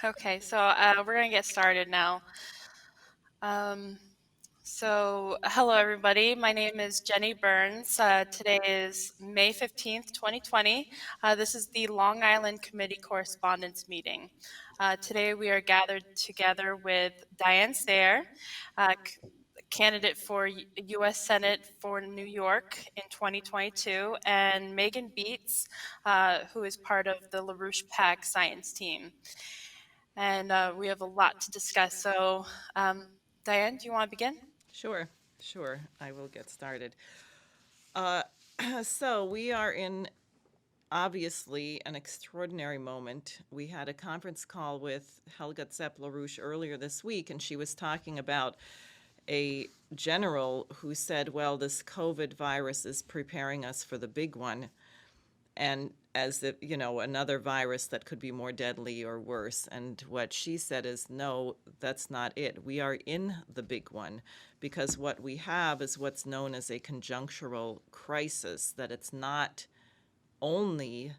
Okay, so we're going to get started now. Hello everybody. My name is Jenny Burns. Today is May 15th, 2020. This is the Long Island Committee Correspondence Meeting. Today we are gathered together with Diane Sare, candidate for U.S. Senate for New York in 2022, and Megan Beets, who is part of the LaRouche PAC science team. And we have a lot to discuss. Diane, do you want to begin? Sure, sure. I will get started. Uh, so we are in obviously an extraordinary moment. We had a conference call with Helga Zepp-LaRouche earlier this week, and she was talking about a general who said, well, this COVID virus is preparing us for the big one. And as if, another virus that could be more deadly or worse. And what she said is, no, that's not it. We are in the big one because what we have is what's known as a conjunctural crisis, that it's not only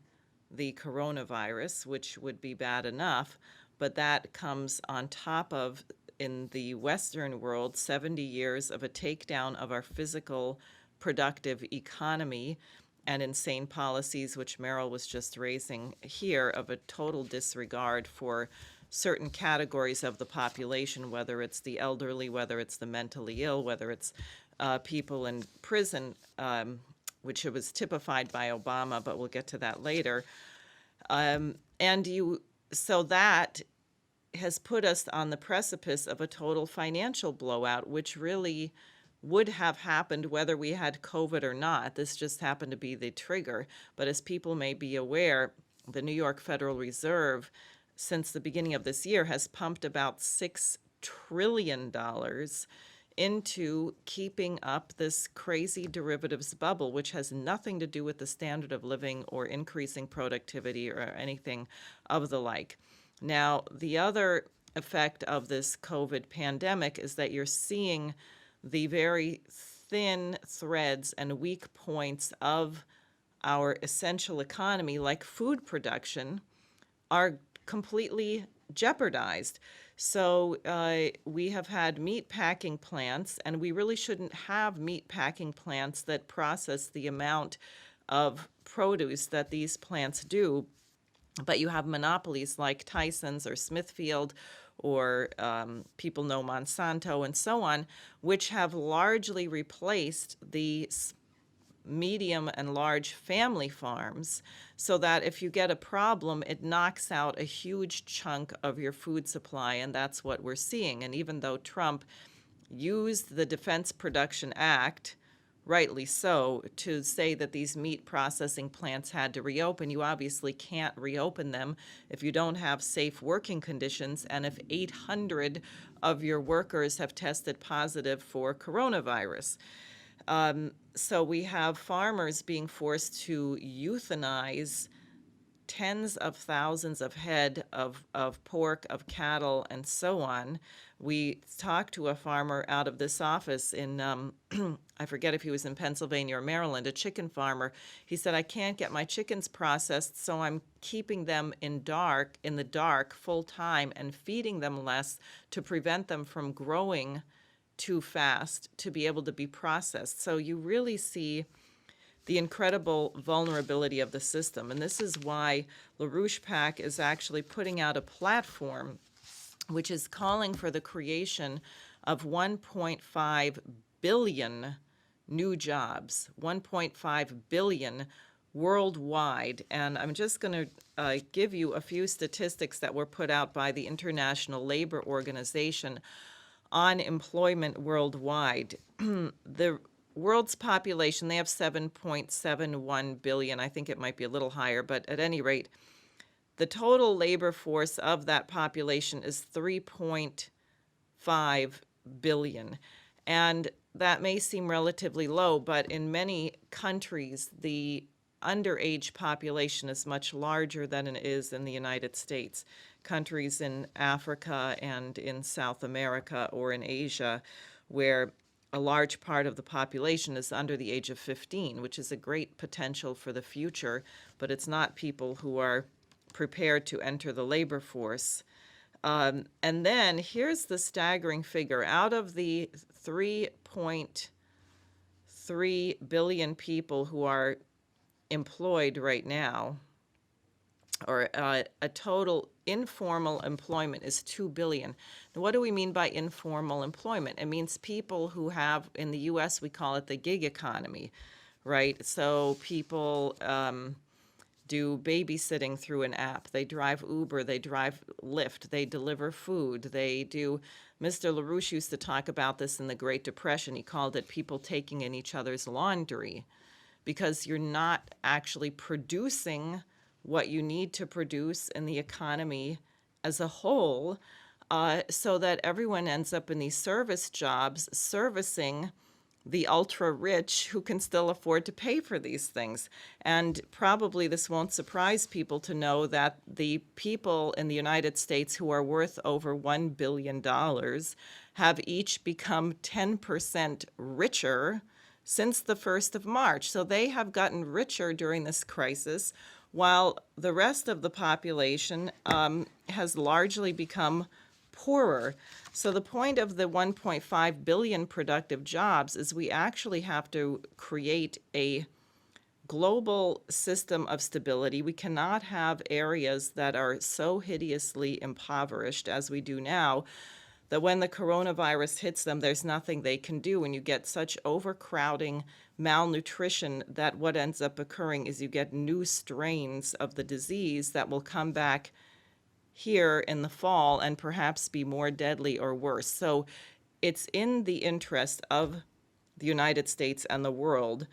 the coronavirus, which would be bad enough, but that comes on top of, in the Western world, 70 years of a takedown of our physical productive economy and insane policies, which Merrill was just raising here, of a total disregard for certain categories of the population, whether it's the elderly, whether it's the mentally ill, whether it's people in prison, which was typified by Obama, but we'll get to that later. So that has put us on the precipice of a total financial blowout, which really would have happened whether we had COVID or not. This just happened to be the trigger. But as people may be aware, the New York Federal Reserve, since the beginning of this year, has pumped about $6 trillion into keeping up this crazy derivatives bubble, which has nothing to do with the standard of living or increasing productivity or anything of the like. Now, the other effect of this COVID pandemic is that you're seeing the very thin threads and weak points of our essential economy, like food production, are completely jeopardized. So we have had meat packing plants, and we really shouldn't have meat packing plants that process the amount of produce that these plants do. But you have monopolies like Tyson's or Smithfield, or people know Monsanto and so on, which have largely replaced the medium and large family farms, so that if you get a problem, it knocks out a huge chunk of your food supply, and that's what we're seeing. And even though Trump used the Defense Production Act, rightly so, to say that these meat processing plants had to reopen, you obviously can't reopen them if you don't have safe working conditions and if 800 of your workers have tested positive for coronavirus. So we have farmers being forced to euthanize tens of thousands of head of pork, of cattle, and so on. We talked to a farmer out of this office in, I forget if he was in Pennsylvania or Maryland, a chicken farmer. He said, I can't get my chickens processed, so I'm keeping them in the dark full time and feeding them less to prevent them from growing too fast to be able to be processed. So you really see the incredible vulnerability of the system. And this is why LaRouche PAC is actually putting out a platform which is calling for the creation of 1.5 billion new jobs, 1.5 billion worldwide. And I'm just going to give you a few statistics that were put out by the International Labor Organization on employment worldwide. The world's population, they have 7.71 billion. I think it might be a little higher, but at any rate, the total labor force of that population is 3.5 billion. And that may seem relatively low, but in many countries, the underage population is much larger than it is in the United States. Countries in Africa and in South America or in Asia, where a large part of the population is under the age of 15, which is a great potential for the future, but it's not people who are prepared to enter the labor force. And then here's the staggering figure. Out of the 3.3 billion people who are employed right now, or a total informal employment is 2 billion. Now, what do we mean by informal employment? It means people who have, in the US, we call it the gig economy, right? So people do babysitting through an app. They drive Uber, they drive Lyft, they deliver food, they do. Mr. LaRouche used to talk about this in the Great Depression. He called it people taking in each other's laundry, because you're not actually producing what you need to produce in the economy as a whole, so that everyone ends up in these service jobs servicing the ultra rich who can still afford to pay for these things. And probably this won't surprise people to know that the people in the United States who are worth over $1 billion have each become 10% richer since the 1st of March. So they have gotten richer during this crisis, while the rest of the population has largely become poorer. So the point of the 1.5 billion productive jobs is we actually have to create a global system of stability. We cannot have areas that are so hideously impoverished as we do now, that when the coronavirus hits them, there's nothing they can do. And you get such overcrowding, malnutrition, that what ends up occurring is you get new strains of the disease that will come back here in the fall and perhaps be more deadly or worse. So it's in the interest of the United States and the world,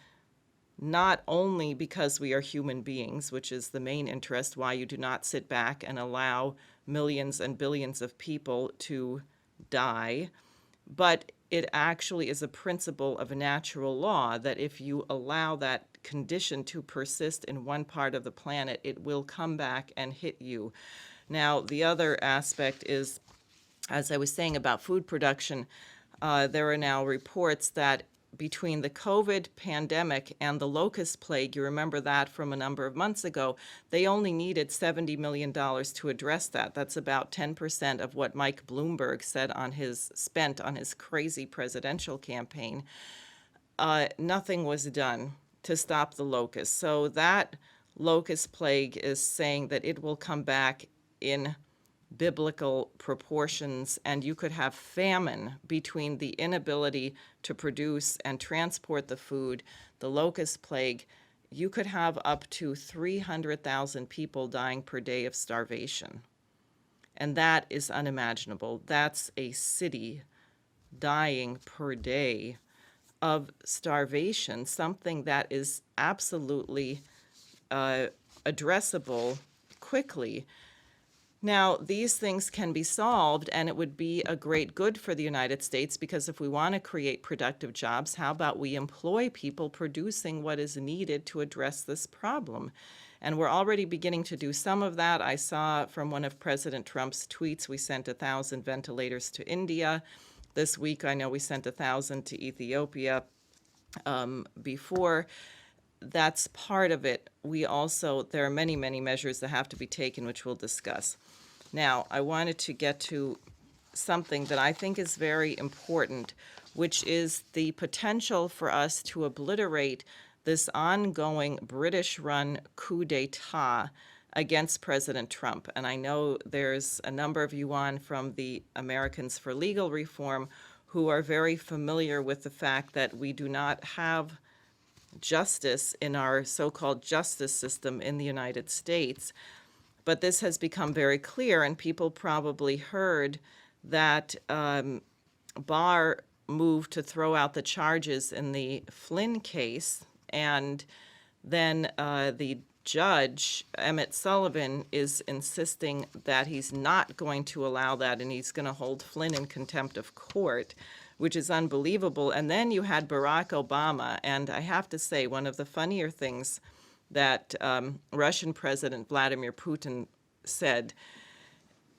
not only because we are human beings, which is the main interest, why you do not sit back and allow millions and billions of people to die, but it actually is a principle of natural law that if you allow that condition to persist in one part of the planet, it will come back and hit you. Now, the other aspect is, as I was saying about food production, there are now reports that between the COVID pandemic and the locust plague, you remember that from a number of months ago, they only needed $70 million to address that. That's about 10% of what Mike Bloomberg spent on his crazy presidential campaign. Nothing was done to stop the locust. So that locust plague is saying that it will come back in biblical proportions, and you could have famine between the inability to produce and transport the food, the locust plague. You could have up to 300,000 people dying per day of starvation. And that is unimaginable. That's a city dying per day of starvation, something that is absolutely addressable quickly. Now, these things can be solved, and it would be a great good for the United States, because if we want to create productive jobs, how about we employ people producing what is needed to address this problem? And we're already beginning to do some of that. I saw from one of President Trump's tweets, we sent 1,000 ventilators to India. This week, I know we sent 1,000 to Ethiopia before. That's part of it. There are many, many measures that have to be taken, which we'll discuss. Now, I wanted to get to something that I think is very important, which is the potential for us to obliterate this ongoing British-run coup d'etat against President Trump. And I know there's a number of you on from the Americans for Legal Reform who are very familiar with the fact that we do not have justice in our so-called justice system in the United States. But this has become very clear, and people probably heard that Barr moved to throw out the charges in the Flynn case, and then the judge, Emmett Sullivan, is insisting that he's not going to allow that, and he's going to hold Flynn in contempt of court, which is unbelievable. And then you had Barack Obama, and I have to say, one of the funnier things that Russian President Vladimir Putin said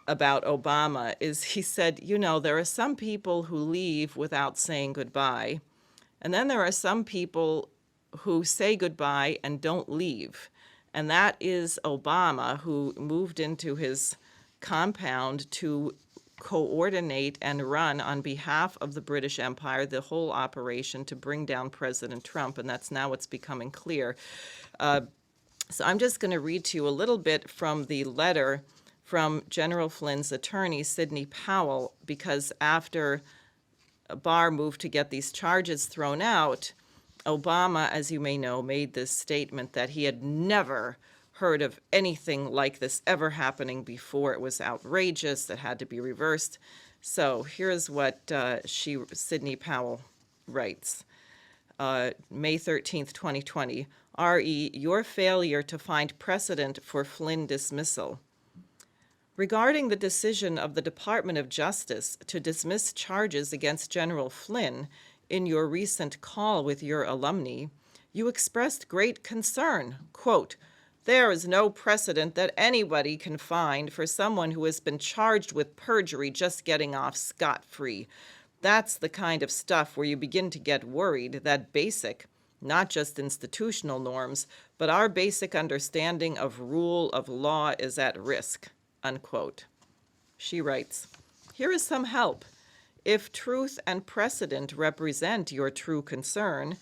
about Obama is he said, there are some people who leave without saying goodbye, and then there are some people who say goodbye and don't leave. And that is Obama, who moved into his compound to coordinate and run on behalf of the British Empire the whole operation to bring down President Trump, and that's now what's becoming clear. So I'm just going to read to you a little bit from the letter from General Flynn's attorney, Sidney Powell, because after Barr moved to get these charges thrown out, Obama, as you may know, made this statement that he had never heard of anything like this ever happening before. It was outrageous. It had to be reversed. So here's what Sidney Powell writes. May 13th, 2020. R.E., your failure to find precedent for Flynn dismissal. Regarding the decision of the Department of Justice to dismiss charges against General Flynn in your recent call with your alumni, you expressed great concern. Quote, there is no precedent that anybody can find for someone who has been charged with perjury just getting off scot-free. That's the kind of stuff where you begin to get worried that basic, not just institutional norms, but our basic understanding of rule of law is at risk, unquote. She writes, here is some help. If truth and precedent represent your true concern,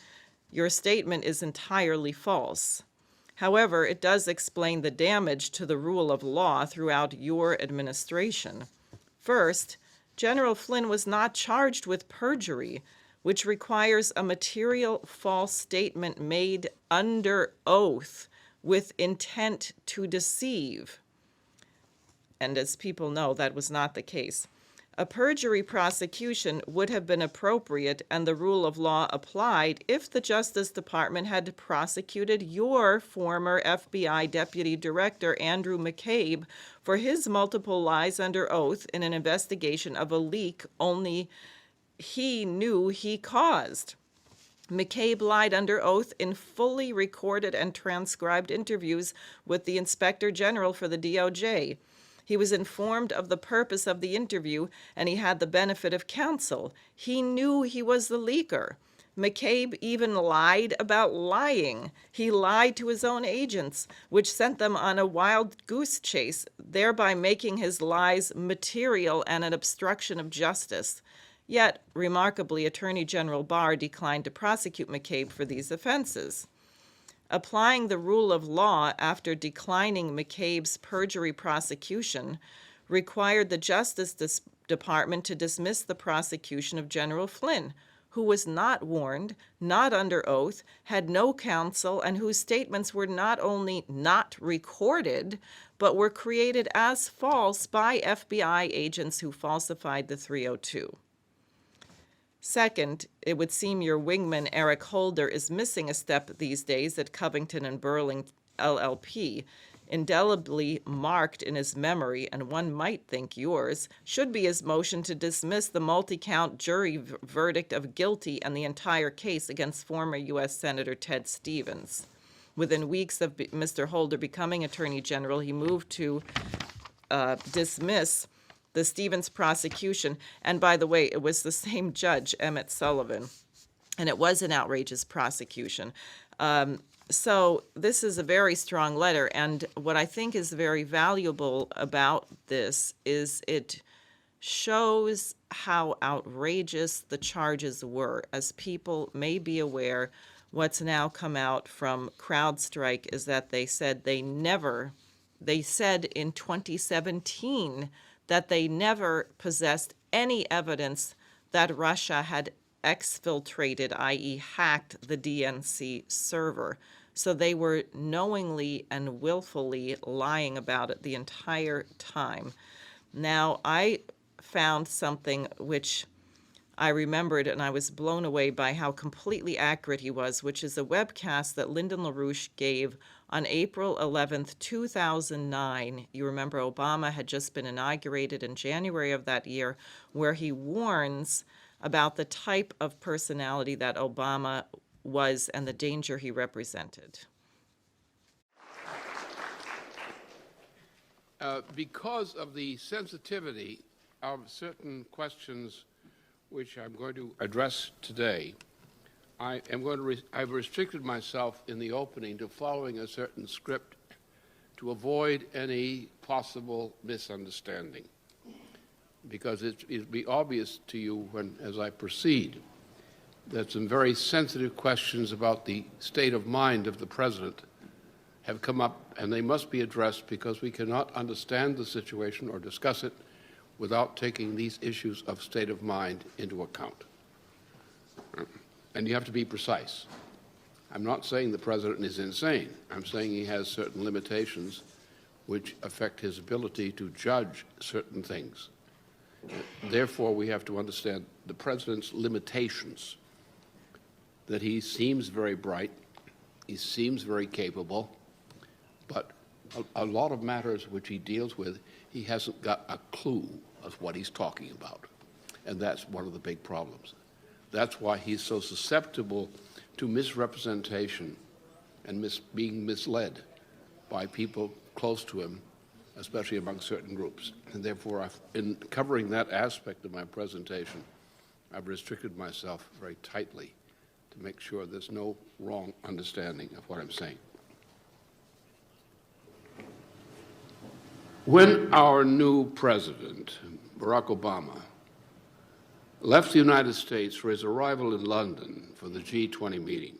your statement is entirely false. However, it does explain the damage to the rule of law throughout your administration. First, General Flynn was not charged with perjury, which requires a material false statement made under oath with intent to deceive. And as people know, that was not the case. A perjury prosecution would have been appropriate and the rule of law applied if the Justice Department had prosecuted your former FBI Deputy Director, Andrew McCabe, for his multiple lies under oath in an investigation of a leak only he knew he caused. McCabe lied under oath in fully recorded and transcribed interviews with the Inspector General for the DOJ. He was informed of the purpose of the interview, and he had the benefit of counsel. He knew he was the leaker. McCabe even lied about lying. He lied to his own agents, which sent them on a wild goose chase, thereby making his lies material and an obstruction of justice. Yet, remarkably, Attorney General Barr declined to prosecute McCabe for these offenses. Applying the rule of law after declining McCabe's perjury prosecution required the Justice Department to dismiss the prosecution of General Flynn, who was not warned, not under oath, had no counsel, and whose statements were not only not recorded, but were created as false by FBI agents who falsified the 302. Second, it would seem your wingman, Eric Holder, is missing a step these days at Covington and Burling LLP. Indelibly marked in his memory, and one might think yours, should be his motion to dismiss the multi-count jury verdict of guilty and the entire case against former U.S. Senator Ted Stevens. Within weeks of Mr. Holder becoming Attorney General, he moved to dismiss the Stevens prosecution. And by the way, it was the same judge, Emmett Sullivan, and it was an outrageous prosecution. So this is a very strong letter, and what I think is very valuable about this is it shows how outrageous the charges were. As people may be aware, what's now come out from CrowdStrike is that they said in 2017 that they never possessed any evidence that Russia had exfiltrated, i.e. hacked the DNC server. So they were knowingly and willfully lying about it the entire time. Now, I found something which I remembered, and I was blown away by how completely accurate he was, which is a webcast that Lyndon LaRouche gave on April 11th, 2009. You remember Obama had just been inaugurated in January of that year, where he warns about the type of personality that Obama was and the danger he represented. Because of the sensitivity of certain questions which I'm going to address today, I've restricted myself in the opening to following a certain script to avoid any possible misunderstanding, because it'll be obvious to you as I proceed, that some very sensitive questions about the state of mind of the President have come up, and they must be addressed because we cannot understand the situation or discuss it without taking these issues of state of mind into account. And you have to be precise. I'm not saying the President is insane. I'm saying he has certain limitations which affect his ability to judge certain things. Therefore, we have to understand the President's limitations, that he seems very bright, he seems very capable, but a lot of matters which he deals with, he hasn't got a clue of what he's talking about. And that's one of the big problems. That's why he's so susceptible to misrepresentation and being misled by people close to him, especially among certain groups. And therefore, in covering that aspect of my presentation, I've restricted myself very tightly to make sure there's no wrong understanding of what I'm saying. When our new president, Barack Obama, left the United States for his arrival in London for the G20 meeting,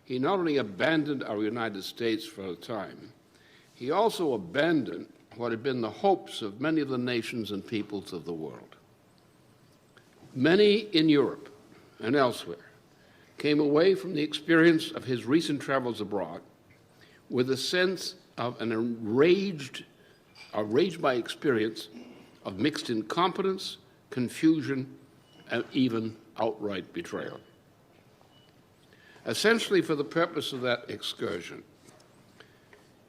he not only abandoned our United States for a time, he also abandoned what had been the hopes of many of the nations and peoples of the world. Many in Europe and elsewhere came away from the experience of his recent travels abroad with a sense of an outraged by experience of mixed incompetence, confusion, and even outright betrayal. Essentially, for the purpose of that excursion,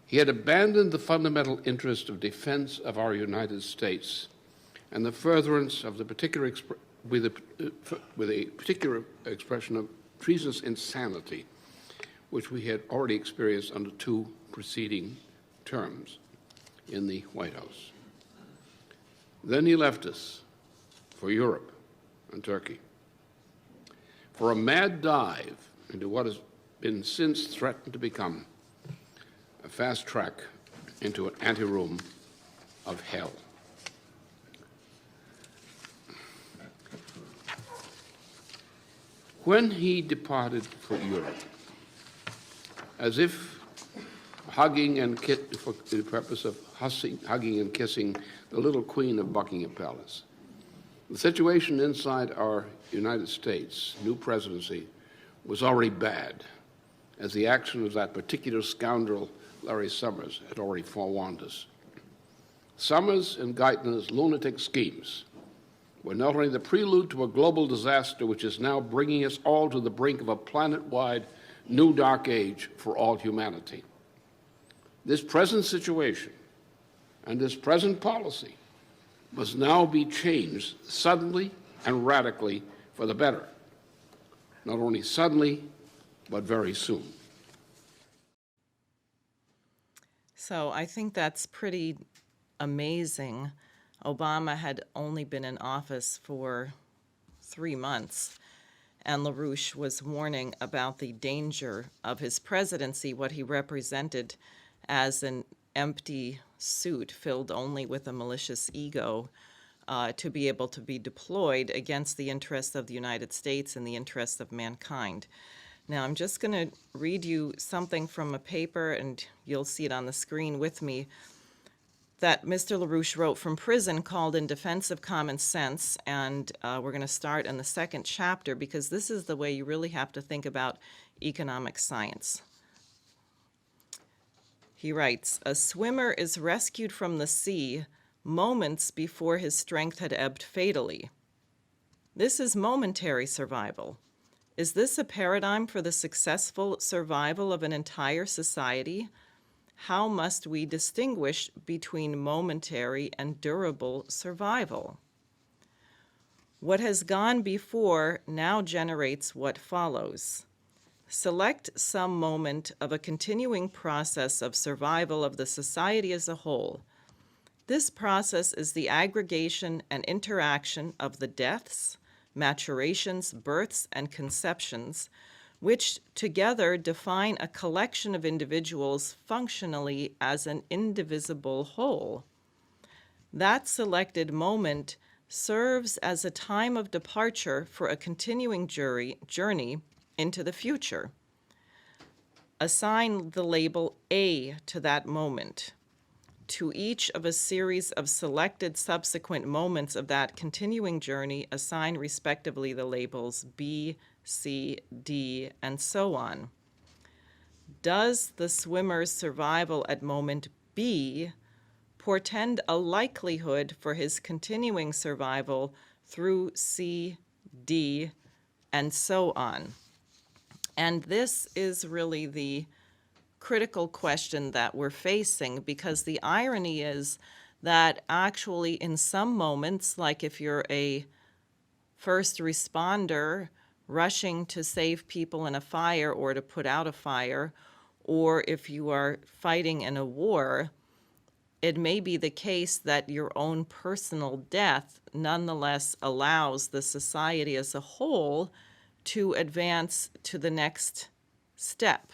he had abandoned the fundamental interest of defense of our United States and the furtherance of the particular with a particular expression of treasonous insanity, which we had already experienced under two preceding terms in the White House. Then he left us for Europe and Turkey for a mad dive into what has been since threatened to become a fast track into an anteroom of hell. When he departed for Europe, as if hugging and for the purpose of hugging and kissing the little Queen of Buckingham Palace, the situation inside our United States new presidency was already bad, as the action of that particular scoundrel, Larry Summers, had already forewarned us. Summers and Geithner's lunatic schemes were not only the prelude to a global disaster which is now bringing us all to the brink of a planet-wide new dark age for all humanity. This present situation and this present policy must now be changed suddenly and radically for the better. Not only suddenly, but very soon. So I think that's pretty amazing. Obama had only been in office for 3 months, and LaRouche was warning about the danger of his presidency, what he represented as an empty suit filled only with a malicious ego to be able to be deployed against the interests of the United States and the interests of mankind. Now, I'm just going to read you something from a paper, and you'll see it on the screen with me, that Mr. LaRouche wrote from prison called In Defense of Common Sense, and we're going to start in the second chapter because this is the way you really have to think about economic science. He writes, a swimmer is rescued from the sea moments before his strength had ebbed fatally. This is momentary survival. Is this a paradigm for the successful survival of an entire society? How must we distinguish between momentary and durable survival? What has gone before now generates what follows. Select some moment of a continuing process of survival of the society as a whole. This process is the aggregation and interaction of the deaths, maturations, births, and conceptions which together define a collection of individuals functionally as an indivisible whole. That selected moment serves as a time of departure for a continuing journey into the future. Assign the label A to that moment. To each of a series of selected subsequent moments of that continuing journey, assign respectively the labels B, C, D, and so on. Does the swimmer's survival at moment B portend a likelihood for his continuing survival through C, D, and so on? And this is really the critical question that we're facing, because the irony is that actually in some moments, like if you're a first responder rushing to save people in a fire or to put out a fire, or if you are fighting in a war, it may be the case that your own personal death nonetheless allows the society as a whole to advance to the next step.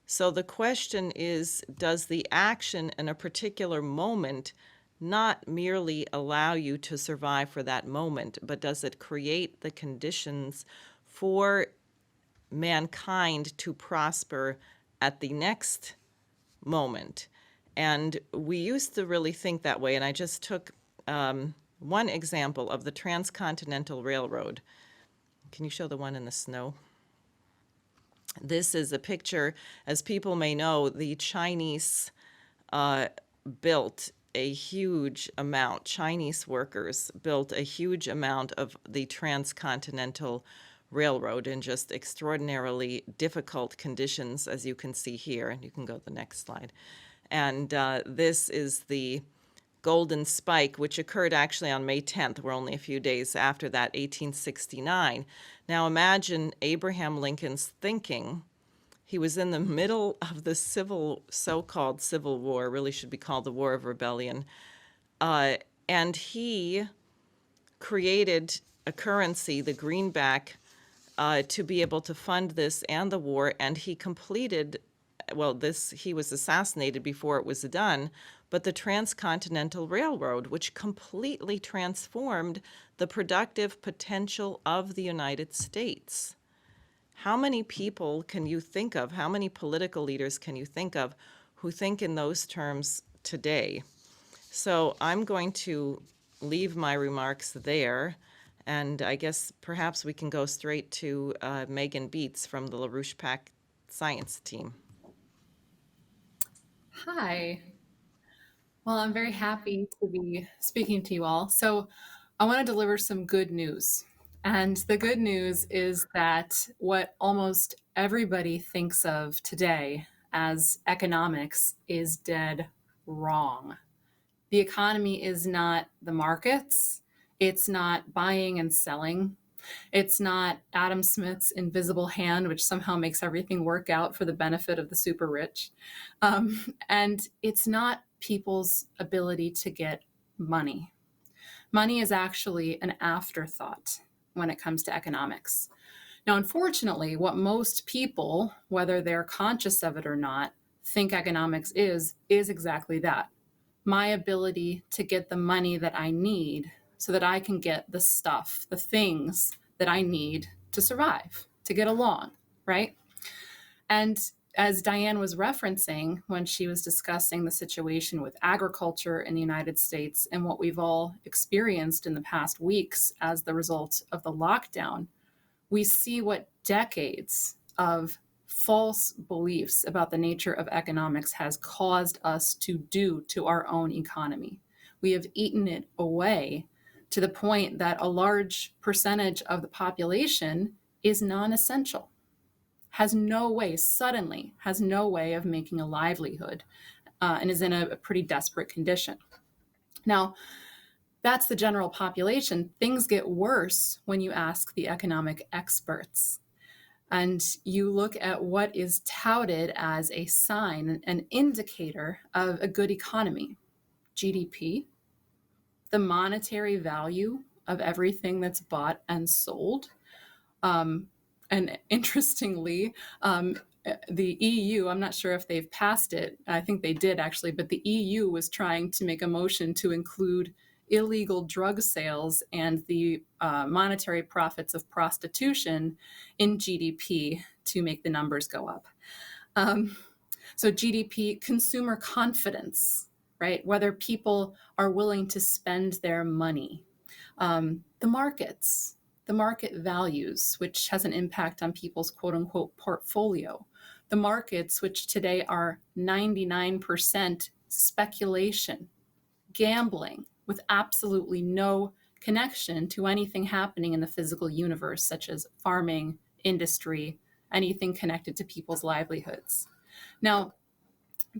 So the question is, does the action in a particular moment not merely allow you to survive for that moment, but does it create the conditions for mankind to prosper at the next moment? And we used to really think that way, and I just took one example of the Transcontinental Railroad. Can you show the one in the snow? This is a picture, as people may know, the Chinese built a huge amount, Chinese workers built a huge amount of the Transcontinental Railroad in just extraordinarily difficult conditions, as you can see here. And you can go to the next slide. And this is the Golden Spike, which occurred actually on May 10th. We're only a few days after that, 1869. Now imagine Abraham Lincoln's thinking. He was in the middle of the so-called Civil War, really should be called the War of Rebellion, and he created a currency, the greenback, to be able to fund this and the war, and he completed, he was assassinated before it was done, but the Transcontinental Railroad, which completely transformed the productive potential of the United States. How many people can you think of, how many political leaders can you think of who think in those terms today? So I'm going to leave my remarks there, and I guess perhaps we can go straight to Megan Beets from the LaRouche PAC science team. Hi. Well, I'm very happy to be speaking to you all. So I want to deliver some good news. And the good news is that what almost everybody thinks of today as economics is dead wrong. The economy is not the markets. It's not buying and selling. It's not Adam Smith's invisible hand, which somehow makes everything work out for the benefit of the super rich. And it's not people's ability to get money. Money is actually an afterthought when it comes to economics. Now, unfortunately, what most people, whether they're conscious of it or not, think economics is exactly that. My ability to get the money that I need so that I can get the stuff, the things that I need to survive, to get along, right? And as Diane was referencing when she was discussing the situation with agriculture in the United States and what we've all experienced in the past weeks as the result of the lockdown, we see what decades of false beliefs about the nature of economics has caused us to do to our own economy. We have eaten it away to the point that a large percentage of the population is non-essential, suddenly has no way of making a livelihood, and is in a pretty desperate condition. Now, that's the general population. Things get worse when you ask the economic experts. And you look at what is touted as a sign, an indicator of a good economy. GDP, the monetary value of everything that's bought and sold, And interestingly, the EU, I'm not sure if they've passed it. I think they did actually, but the EU was trying to make a motion to include illegal drug sales and the monetary profits of prostitution in GDP to make the numbers go up. So GDP, consumer confidence, right? Whether people are willing to spend their money. The markets, the market values, which has an impact on people's quote unquote portfolio. The markets, which today are 99% speculation, gambling, with absolutely no connection to anything happening in the physical universe, such as farming, industry, anything connected to people's livelihoods. Now,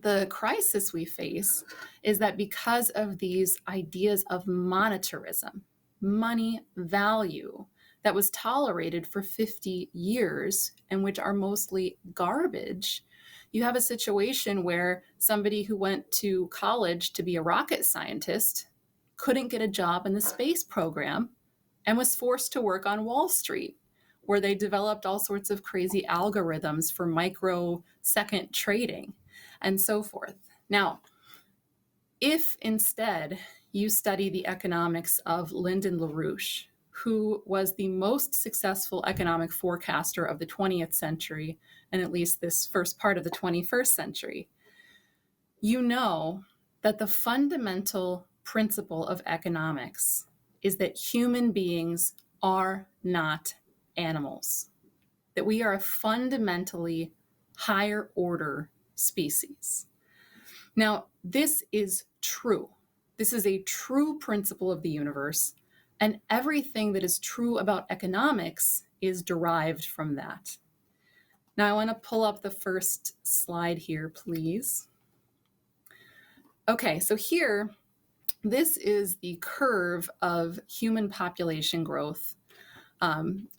the crisis we face is that because of these ideas of monetarism, money value, that was tolerated for 50 years and which are mostly garbage, you have a situation where somebody who went to college to be a rocket scientist couldn't get a job in the space program and was forced to work on Wall Street, where they developed all sorts of crazy algorithms for microsecond trading and so forth. Now, if instead you study the economics of Lyndon LaRouche, who was the most successful economic forecaster of the 20th century, and at least this first part of the 21st century, you know that the fundamental principle of economics is that human beings are not animals, that we are a fundamentally higher order species. Now, this is true. This is a true principle of the universe, and everything that is true about economics is derived from that. Now, I want to pull up the first slide here, please. Okay, so here, this is the curve of human population growth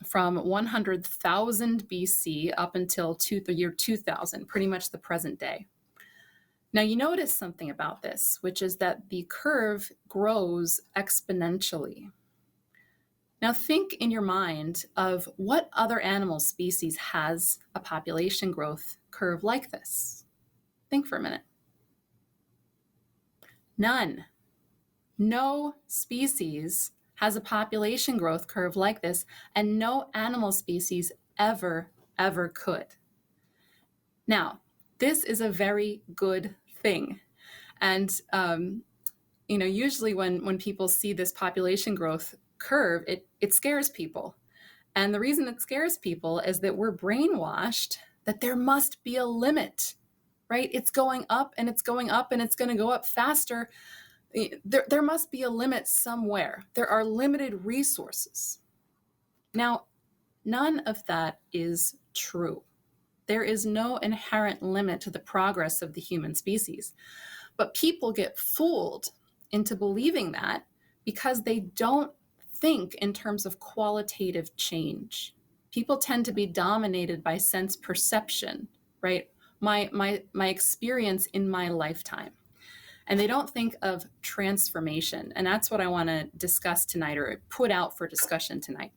from 100,000 BC up until the year 2000, pretty much the present day. Now, you notice something about this, which is that the curve grows exponentially. Now, think in your mind of what other animal species has a population growth curve like this. Think for a minute. None. No species has a population growth curve like this, and no animal species ever could. Now, this is a very good thing. And, usually when people see this population growth curve, it scares people. And the reason it scares people is that we're brainwashed that there must be a limit, right? It's going up and it's going up and it's going to go up faster. There must be a limit somewhere. There are limited resources. Now, none of that is true. There is no inherent limit to the progress of the human species. But people get fooled into believing that because they don't think in terms of qualitative change. People tend to be dominated by sense perception, right? My experience in my lifetime. And they don't think of transformation. And that's what I want to discuss tonight, or put out for discussion tonight.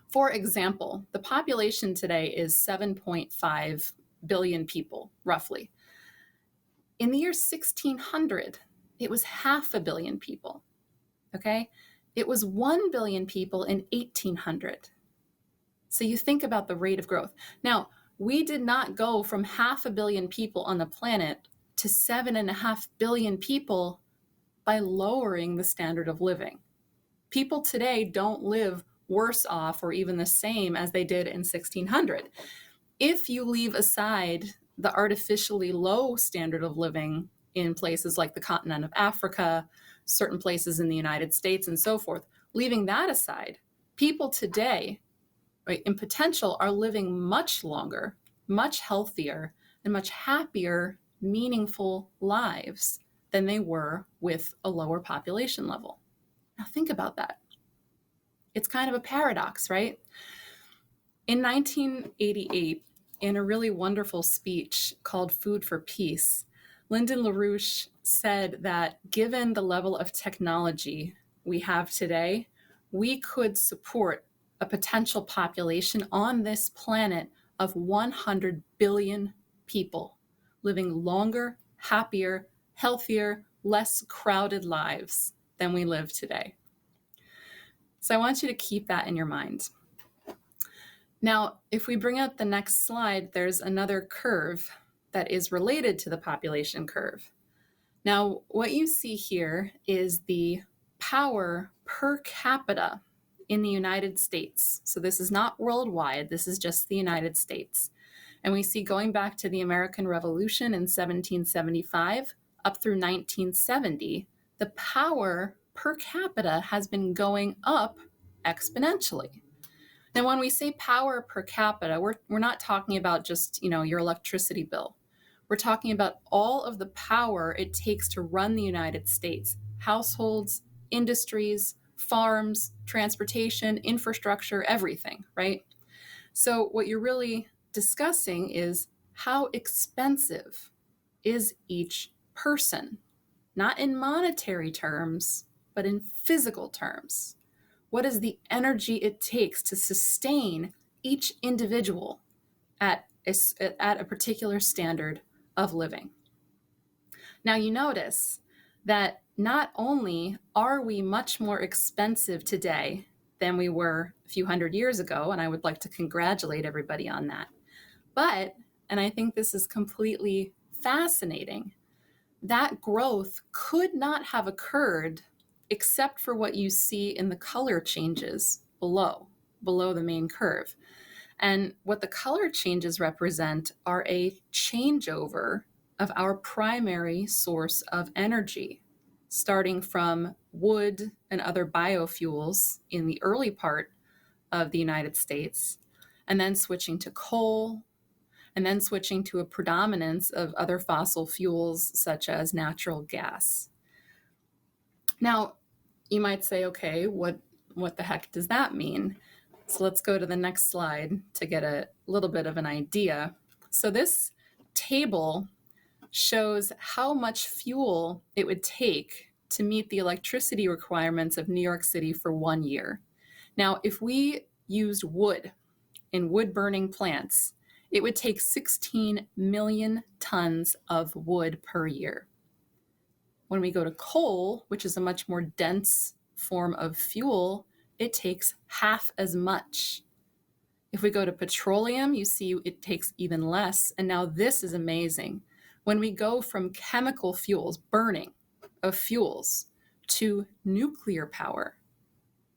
For example, the population today is 7.5 billion people, roughly. In the year 1600, it was 500 million people, okay? It was 1 billion people in 1800. So you think about the rate of growth. Now, we did not go from 500 million people on the planet to 7.5 billion people by lowering the standard of living. People today don't live worse off or even the same as they did in 1600. If you leave aside the artificially low standard of living in places like the continent of Africa, certain places in the United States, and so forth, leaving that aside, people today, right, in potential, are living much longer, much healthier, and much happier, meaningful lives than they were with a lower population level. Now think about that. It's kind of a paradox, right? In 1988, in a really wonderful speech called Food for Peace, Lyndon LaRouche said that given the level of technology we have today, we could support a potential population on this planet of 100 billion people living longer, happier, healthier, less crowded lives than we live today. So I want you to keep that in your mind. Now, if we bring up the next slide, there's another curve that is related to the population curve. Now, what you see here is the power per capita in the United States. So this is not worldwide, this is just the United States. And we see going back to the American Revolution in 1775 up through 1970, the power per capita has been going up exponentially. Now, when we say power per capita, we're not talking about just, your electricity bill. We're talking about all of the power it takes to run the United States: households, industries, farms, transportation, infrastructure, everything, right? So what you're really discussing is how expensive is each person, not in monetary terms, but in physical terms. What is the energy it takes to sustain each individual at a particular standard of living? Now you notice that not only are we much more expensive today than we were a few hundred years ago, and I would like to congratulate everybody on that, but, and I think this is completely fascinating, that growth could not have occurred except for what you see in the color changes below the main curve. And what the color changes represent are a changeover of our primary source of energy, starting from wood and other biofuels in the early part of the United States, and then switching to coal, and then switching to a predominance of other fossil fuels such as natural gas. Now, you might say, okay, what the heck does that mean? So let's go to the next slide to get a little bit of an idea. So this table shows how much fuel it would take to meet the electricity requirements of New York City for 1 year. Now, if we used wood in wood-burning plants, it would take 16 million tons of wood per year. When we go to coal, which is a much more dense form of fuel, it takes half as much. If we go to petroleum, you see it takes even less. And now this is amazing. When we go from chemical fuels, burning of fuels, to nuclear power,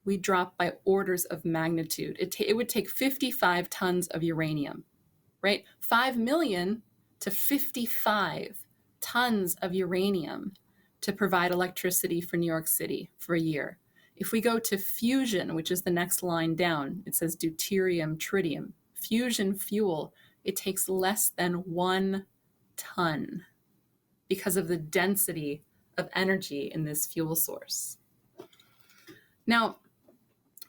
we drop by orders of magnitude. It would take 55 tons of uranium, right? 5 million to 55 tons of uranium to provide electricity for New York City for a year. If we go to fusion, which is the next line down, it says deuterium, tritium. Fusion fuel, it takes less than 1 ton because of the density of energy in this fuel source. Now,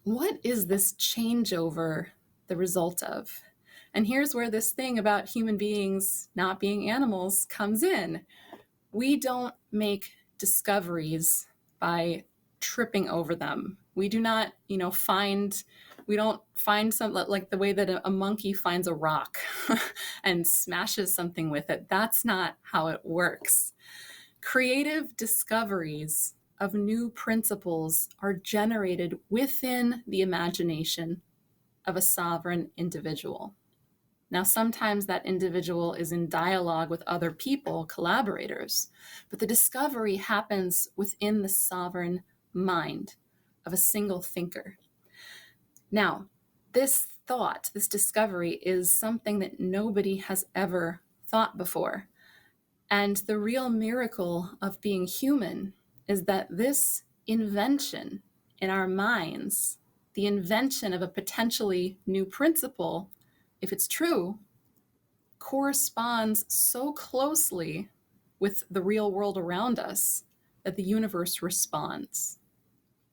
what is this changeover the result of? And here's where this thing about human beings not being animals comes in. We don't make discoveries by tripping over them. We do not, we don't find something like the way that a monkey finds a rock and smashes something with it. That's not how it works. Creative discoveries of new principles are generated within the imagination of a sovereign individual. Now, sometimes that individual is in dialogue with other people, collaborators, but the discovery happens within the sovereign mind of a single thinker. Now, this thought, this discovery is something that nobody has ever thought before. And the real miracle of being human is that this invention in our minds, the invention of a potentially new principle, if it's true, corresponds so closely with the real world around us that the universe responds.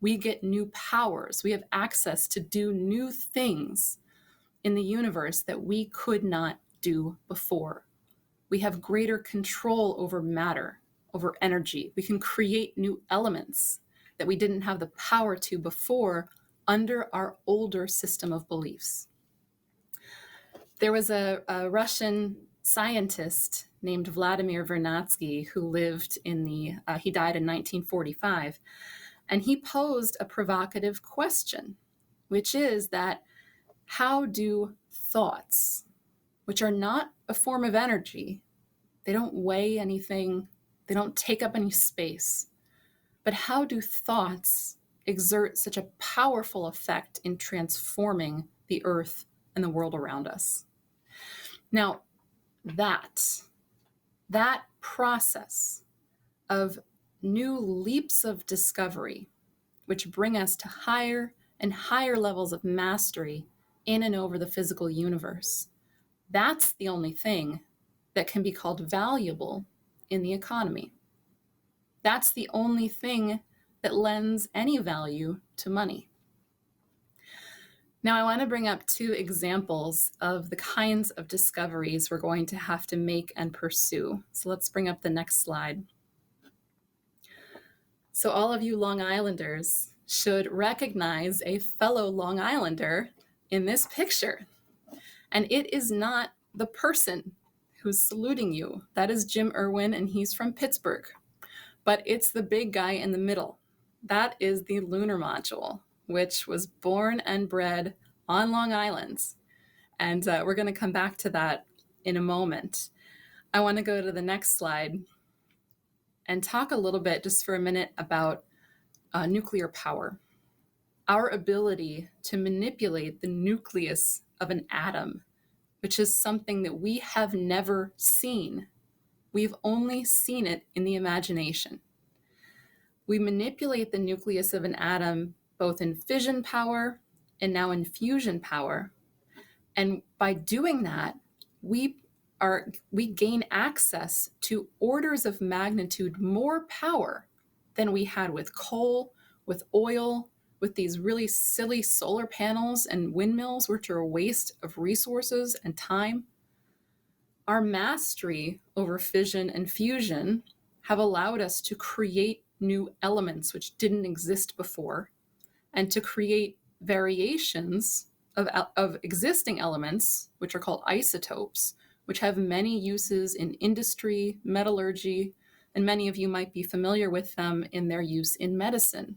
We get new powers. We have access to do new things in the universe that we could not do before. We have greater control over matter, over energy. We can create new elements that we didn't have the power to before under our older system of beliefs. There was a Russian scientist named Vladimir Vernadsky who lived he died in 1945, and he posed a provocative question, which is that how do thoughts, which are not a form of energy, they don't weigh anything, they don't take up any space, but how do thoughts exert such a powerful effect in transforming the earth and the world around us? Now, that process of new leaps of discovery, which bring us to higher and higher levels of mastery in and over the physical universe, that's the only thing that can be called valuable in the economy. That's the only thing that lends any value to money. Now, I want to bring up two examples of the kinds of discoveries we're going to have to make and pursue. So let's bring up the next slide. So all of you Long Islanders should recognize a fellow Long Islander in this picture. And it is not the person who's saluting you. That is Jim Irwin, and he's from Pittsburgh. But it's the big guy in the middle. That is the Lunar Module, which was born and bred on Long Island. And we're going to come back to that in a moment. I want to go to the next slide and talk a little bit just for a minute about nuclear power. Our ability to manipulate the nucleus of an atom, which is something that we have never seen. We've only seen it in the imagination. We manipulate the nucleus of an atom both in fission power and now in fusion power. And by doing that, we gain access to orders of magnitude more power than we had with coal, with oil, with these really silly solar panels and windmills, which are a waste of resources and time. Our mastery over fission and fusion have allowed us to create new elements which didn't exist before, and to create variations of existing elements, which are called isotopes, which have many uses in industry, metallurgy, and many of you might be familiar with them in their use in medicine,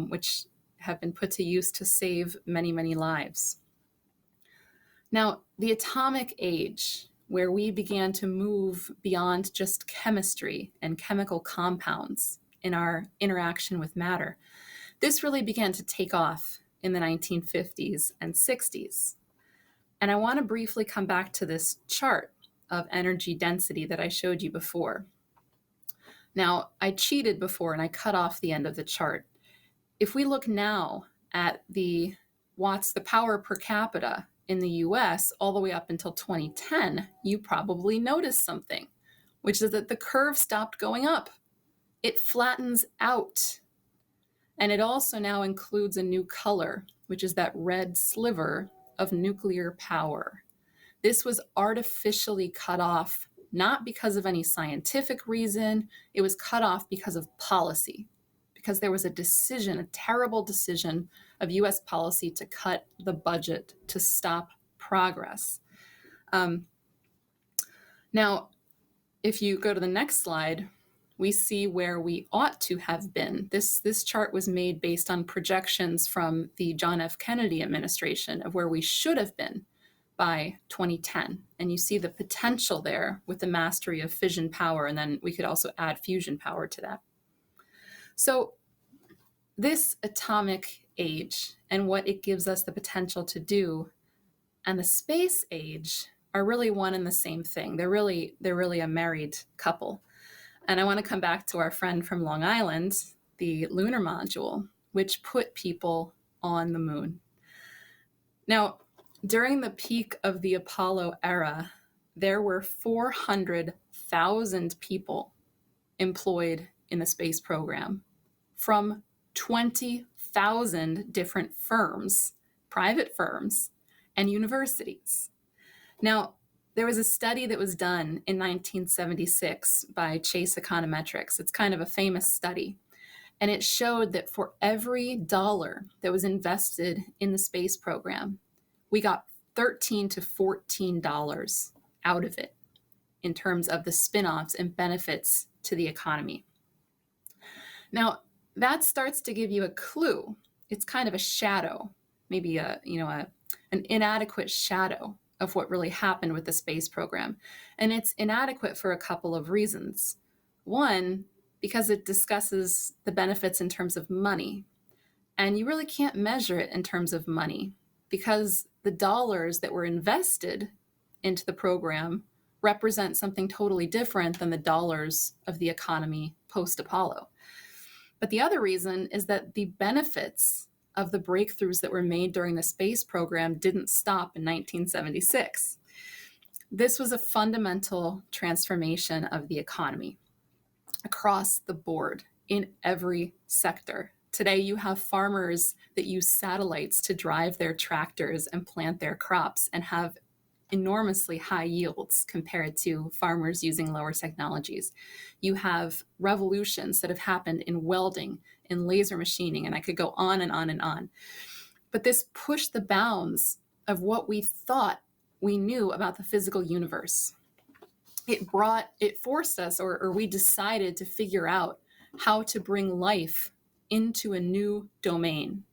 which have been put to use to save many, many lives. Now, the atomic age, where we began to move beyond just chemistry and chemical compounds in our interaction with matter, this really began to take off in the 1950s and 60s. And I want to briefly come back to this chart of energy density that I showed you before. Now, I cheated before and I cut off the end of the chart. If we look now at the watts, the power per capita in the US all the way up until 2010, you probably noticed something, which is that the curve stopped going up. It flattens out. And it also now includes a new color, which is that red sliver of nuclear power. This was artificially cut off, not because of any scientific reason. It was cut off because of policy, because there was a decision, a terrible decision of US policy to cut the budget to stop progress. Now, if you go to the next slide, we see where we ought to have been. This chart was made based on projections from the John F. Kennedy administration of where we should have been by 2010. And you see the potential there with the mastery of fission power, and then we could also add fusion power to that. So this atomic age and what it gives us the potential to do, and the space age are really one and the same thing. They're really a married couple. And I want to come back to our friend from Long Island, the Lunar Module, which put people on the moon. Now, during the peak of the Apollo era, there were 400,000 people employed in the space program from 20,000 different firms, private firms, and universities. Now, there was a study that was done in 1976 by Chase Econometrics. It's kind of a famous study. And it showed that for every dollar that was invested in the space program, we got $13 to $14 out of it in terms of the spin-offs and benefits to the economy. Now, that starts to give you a clue. It's kind of a shadow, maybe an inadequate shadow of what really happened with the space program. And it's inadequate for a couple of reasons. One, because it discusses the benefits in terms of money. And you really can't measure it in terms of money because the dollars that were invested into the program represent something totally different than the dollars of the economy post-Apollo. But the other reason is that the benefits of the breakthroughs that were made during the space program didn't stop in 1976. This was a fundamental transformation of the economy across the board in every sector. Today, you have farmers that use satellites to drive their tractors and plant their crops and have enormously high yields compared to farmers using lower technologies. You have revolutions that have happened in welding, in laser machining, and I could go on and on and on. But this pushed the bounds of what we thought we knew about the physical universe. It forced us, or we decided to figure out how to bring life into a new domain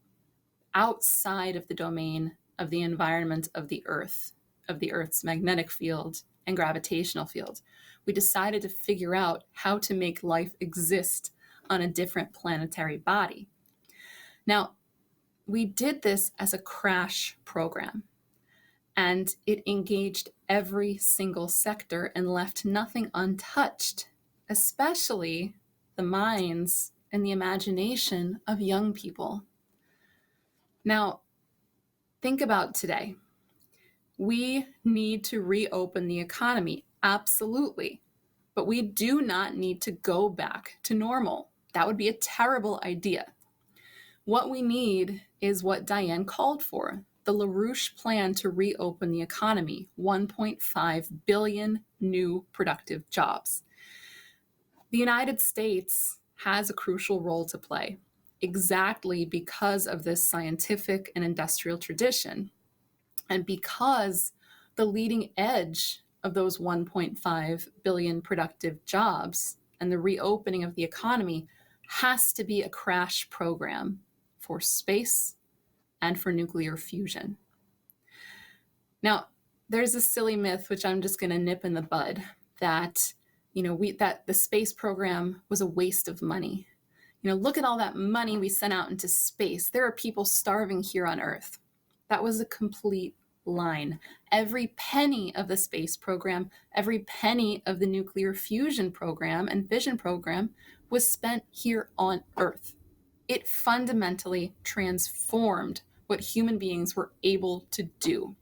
outside of the domain of the environment of the Earth, of the Earth's magnetic field and gravitational field. We decided to figure out how to make life exist on a different planetary body. Now, we did this as a crash program, and it engaged every single sector and left nothing untouched, especially the minds and the imagination of young people. Now, think about today. We need to reopen the economy, absolutely. But we do not need to go back to normal. That would be a terrible idea. What we need is what Diane called for, the LaRouche plan to reopen the economy, 1.5 billion new productive jobs. The United States has a crucial role to play, exactly because of this scientific and industrial tradition, and because the leading edge of those 1.5 billion productive jobs and the reopening of the economy has to be a crash program for space and for nuclear fusion. Now, there's a silly myth, which I'm just going to nip in the bud, that that the space program was a waste of money. Look at all that money we sent out into space. There are people starving here on Earth. That was a complete line. Every penny of the space program, every penny of the nuclear fusion program and fission program was spent here on Earth. It fundamentally transformed what human beings were able to do.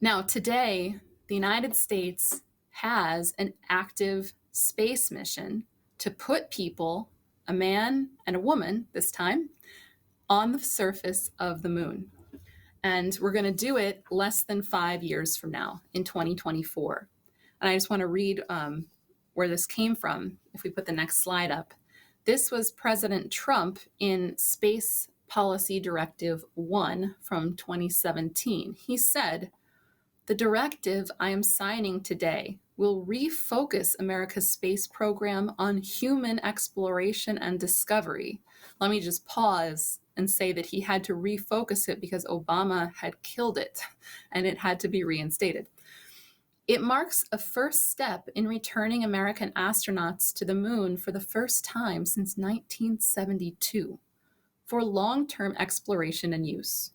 Now, today, the United States has an active space mission to put people, a man and a woman this time, on the surface of the moon. And we're going to do it less than 5 years from now, in 2024. And I just want to read where this came from, if we put the next slide up. This was President Trump in Space Policy Directive 1 from 2017. He said, "The directive I am signing today will refocus America's space program on human exploration and discovery." Let me just pause and say that he had to refocus it because Obama had killed it and it had to be reinstated. It marks a first step in returning American astronauts to the moon for the first time since 1972 for long-term exploration and use.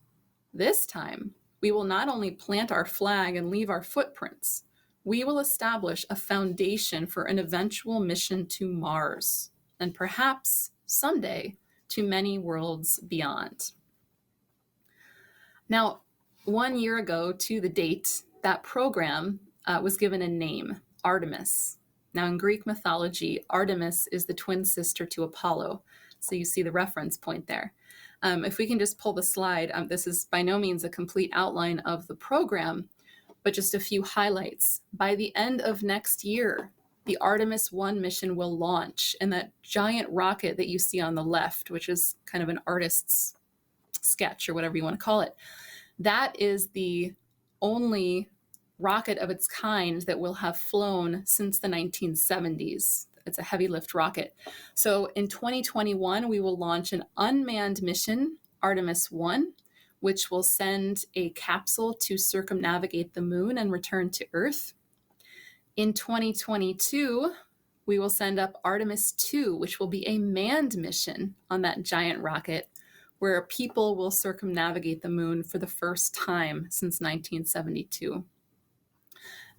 This time, we will not only plant our flag and leave our footprints, we will establish a foundation for an eventual mission to Mars, and perhaps someday to many worlds beyond. Now, 1 year ago to the date, that program was given a name, Artemis. Now, in Greek mythology, Artemis is the twin sister to Apollo. So you see the reference point there. If we can just pull the slide, this is by no means a complete outline of the program, but just a few highlights. By the end of next year, the Artemis 1 mission will launch, and that giant rocket that you see on the left, which is kind of an artist's sketch or whatever you want to call it, that is the only rocket of its kind that will have flown since the 1970s. It's a heavy lift rocket. So in 2021, we will launch an unmanned mission, Artemis 1, which will send a capsule to circumnavigate the moon and return to Earth. In 2022, we will send up Artemis 2, which will be a manned mission on that giant rocket, where people will circumnavigate the moon for the first time since 1972.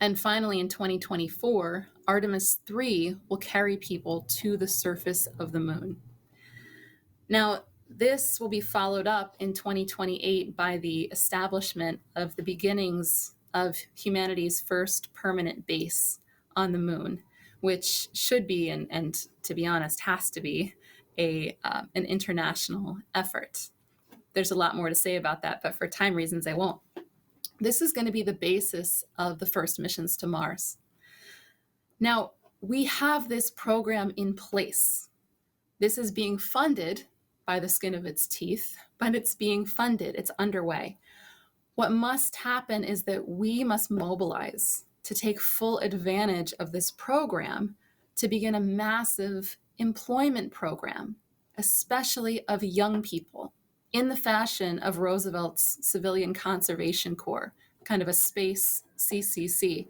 And finally, in 2024, Artemis 3 will carry people to the surface of the moon. Now, this will be followed up in 2028 by the establishment of the beginnings of humanity's first permanent base on the moon, which should be, and to be honest, has to be, an international effort. There's a lot more to say about that, but for time reasons, I won't. This is going to be the basis of the first missions to Mars. Now, we have this program in place. This is being funded by the skin of its teeth, but it's being funded, it's underway. What must happen is that we must mobilize to take full advantage of this program to begin a massive employment program, especially of young people, in the fashion of Roosevelt's Civilian Conservation Corps, kind of a space CCC.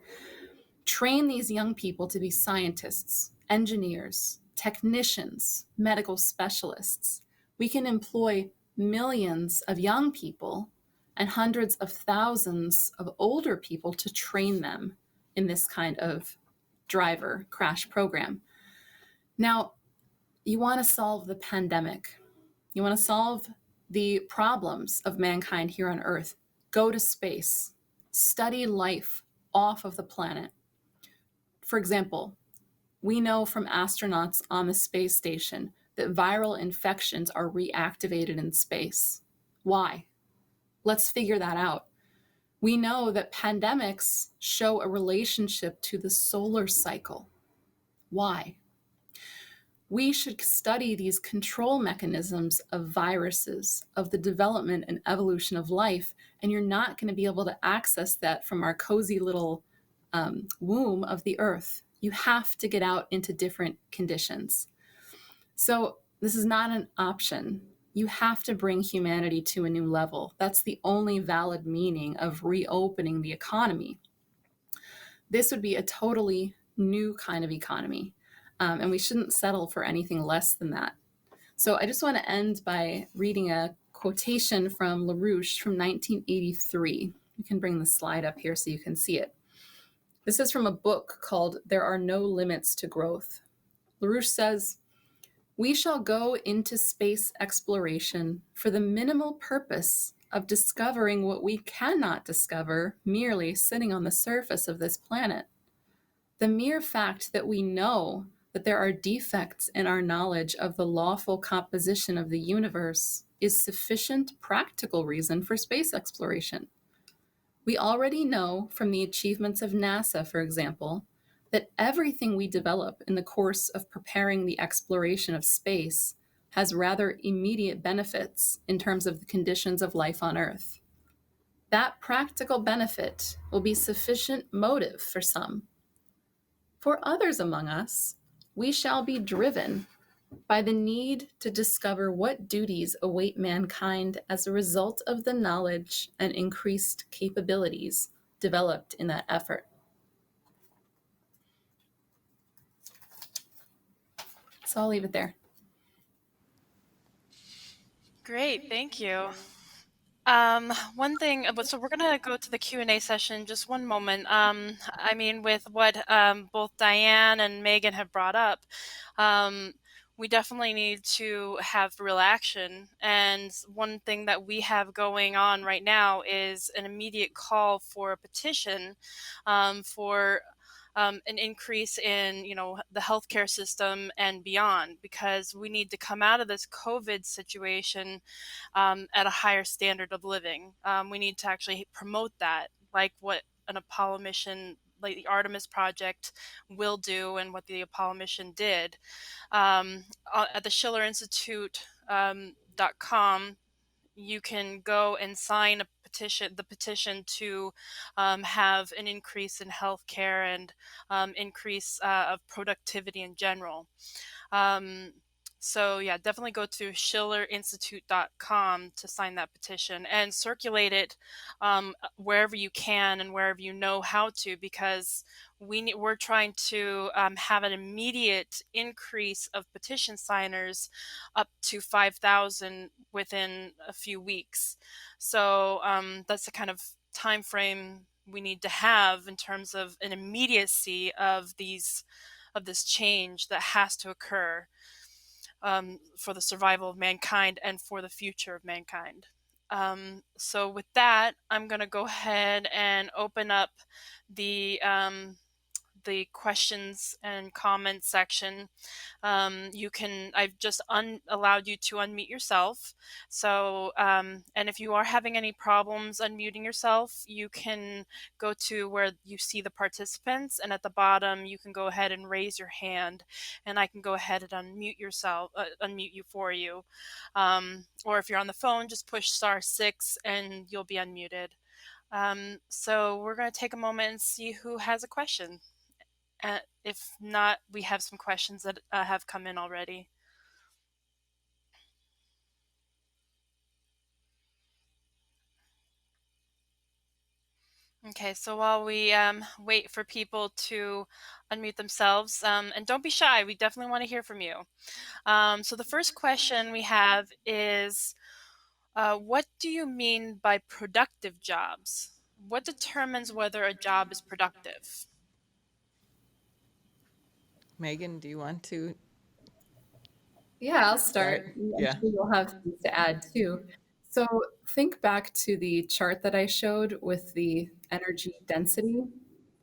Train these young people to be scientists, engineers, technicians, medical specialists. We can employ millions of young people and hundreds of thousands of older people to train them in this kind of driver crash program. Now, you want to solve the pandemic. You want to solve the problems of mankind here on Earth. Go to space. Study life off of the planet. For example, we know from astronauts on the space station that viral infections are reactivated in space. Why? Let's figure that out. We know that pandemics show a relationship to the solar cycle. Why? We should study these control mechanisms of viruses, of the development and evolution of life, and you're not going to be able to access that from our cozy little womb of the Earth. You have to get out into different conditions. So this is not an option. You have to bring humanity to a new level. That's the only valid meaning of reopening the economy. This would be a totally new kind of economy, and we shouldn't settle for anything less than that. So I just want to end by reading a quotation from LaRouche from 1983. You can bring the slide up here so you can see it. This is from a book called There Are No Limits to Growth. LaRouche says, "We shall go into space exploration for the minimal purpose of discovering what we cannot discover merely sitting on the surface of this planet. The mere fact that we know that there are defects in our knowledge of the lawful composition of the universe is sufficient practical reason for space exploration. We already know from the achievements of NASA, for example, that everything we develop in the course of preparing the exploration of space has rather immediate benefits in terms of the conditions of life on Earth. That practical benefit will be sufficient motive for some. For others among us, we shall be driven by the need to discover what duties await mankind as a result of the knowledge and increased capabilities developed in that effort." So I'll leave it there. Great, thank you. One thing, so we're gonna go to the Q&A session, just one moment. I mean, with what both Diane and Megan have brought up, we definitely need to have real action. And one thing that we have going on right now is an immediate call for a petition for an increase in, the healthcare system and beyond, because we need to come out of this COVID situation at a higher standard of living. We need to actually promote that, like what an Apollo mission like the Artemis project will do and what the Apollo mission did. At the Schiller Institute .com, you can go and sign the petition to have an increase in healthcare and increase of productivity in general. Um, so yeah, definitely go to schillerinstitute.com to sign that petition and circulate it wherever you can and wherever you know how to, because we're trying to have an immediate increase of petition signers up to 5,000 within a few weeks. So that's the kind of time frame we need to have in terms of an immediacy of this change that has to occur for the survival of mankind and for the future of mankind. So with that, I'm going to go ahead and open up the questions and comments section. I've just allowed you to unmute yourself. So, and if you are having any problems unmuting yourself, you can go to where you see the participants, and at the bottom, you can go ahead and raise your hand, and I can go ahead and unmute you for you. Or if you're on the phone, just push *6 and you'll be unmuted. So we're going to take a moment and see who has a question. If not, we have some questions that have come in already. Okay, so while we wait for people to unmute themselves, and don't be shy, we definitely want to hear from you. So the first question we have is, what do you mean by productive jobs? What determines whether a job is productive? Megan, do you want to Yeah, I'll start? start. I'm Yeah. sure you'll have things to add too. So think back to the chart that I showed with the energy density,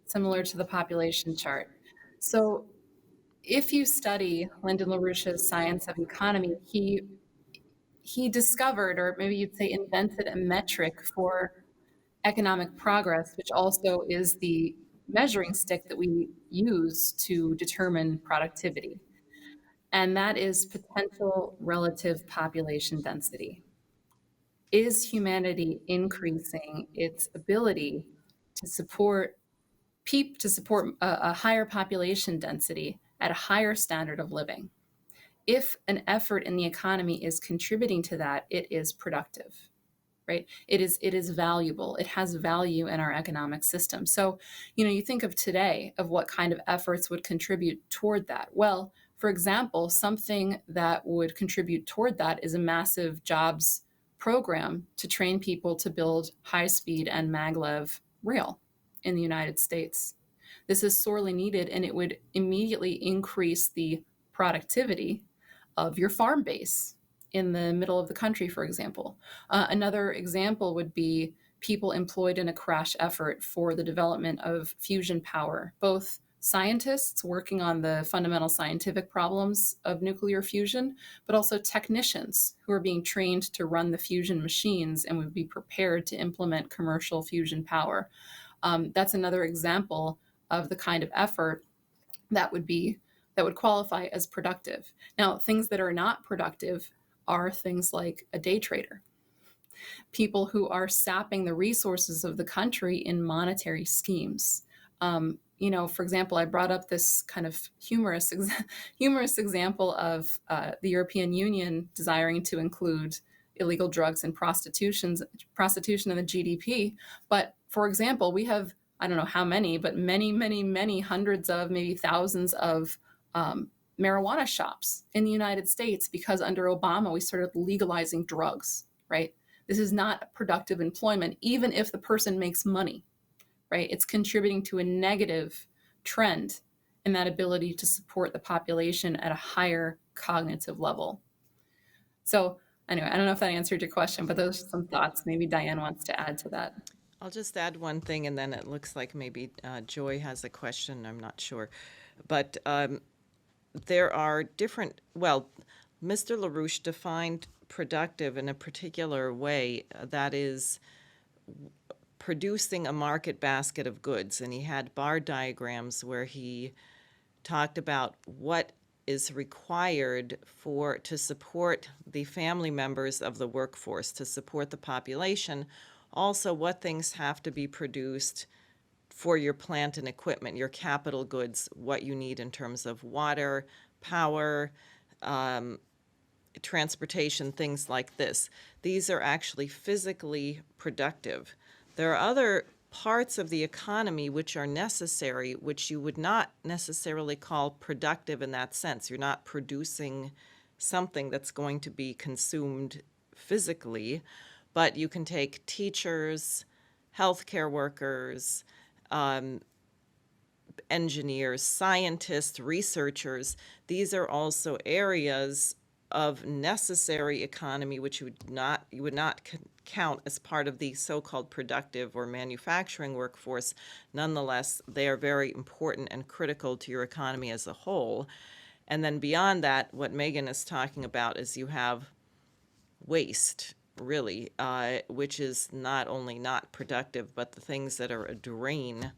similar to the population chart. So if you study Lyndon LaRouche's Science of Economy, he discovered, or maybe you'd say invented, a metric for economic progress, which also is the measuring stick that we use to determine productivity. And that is potential relative population density. Is humanity increasing its ability to support a higher population density at a higher standard of living? If an effort in the economy is contributing to that, it is productive, right? It is valuable. It has value in our economic system. So, you think of today of what kind of efforts would contribute toward that. Well, for example, something that would contribute toward that is a massive jobs program to train people to build high-speed and maglev rail in the United States. This is sorely needed, and it would immediately increase the productivity of your farm base in the middle of the country, for example. Another example would be people employed in a crash effort for the development of fusion power, both scientists working on the fundamental scientific problems of nuclear fusion, but also technicians who are being trained to run the fusion machines and would be prepared to implement commercial fusion power. That's another example of the kind of effort that would qualify as productive. Now, things that are not productive are things like a day trader, people who are sapping the resources of the country in monetary schemes. For example, I brought up this kind of humorous example of the European Union desiring to include illegal drugs and prostitution in the GDP. But for example, we have, I don't know how many, but many, many, many hundreds of, maybe thousands of marijuana shops in the United States because under Obama, we started legalizing drugs, right? This is not productive employment, even if the person makes money, right? It's contributing to a negative trend in that ability to support the population at a higher cognitive level. So anyway, I don't know if that answered your question, but those are some thoughts. Maybe Diane wants to add to that. I'll just add one thing, and then it looks like maybe Joy has a question. I'm not sure. But there are different, well, Mr. LaRouche defined productive in a particular way, that is producing a market basket of goods. And he had bar diagrams where he talked about what is required to support the family members of the workforce, to support the population. Also, what things have to be produced for your plant and equipment, your capital goods, what you need in terms of water, power, transportation, things like this. These are actually physically productive. There are other parts of the economy which are necessary, which you would not necessarily call productive in that sense. You're not producing something that's going to be consumed physically, but you can take teachers, healthcare workers, engineers, scientists, researchers. These are also areas of necessary economy which you would not count as part of the so-called productive or manufacturing workforce. Nonetheless, they are very important and critical to your economy as a whole. And then beyond that, what Megan is talking about is you have waste, really, which is not only not productive, but the things that are a drain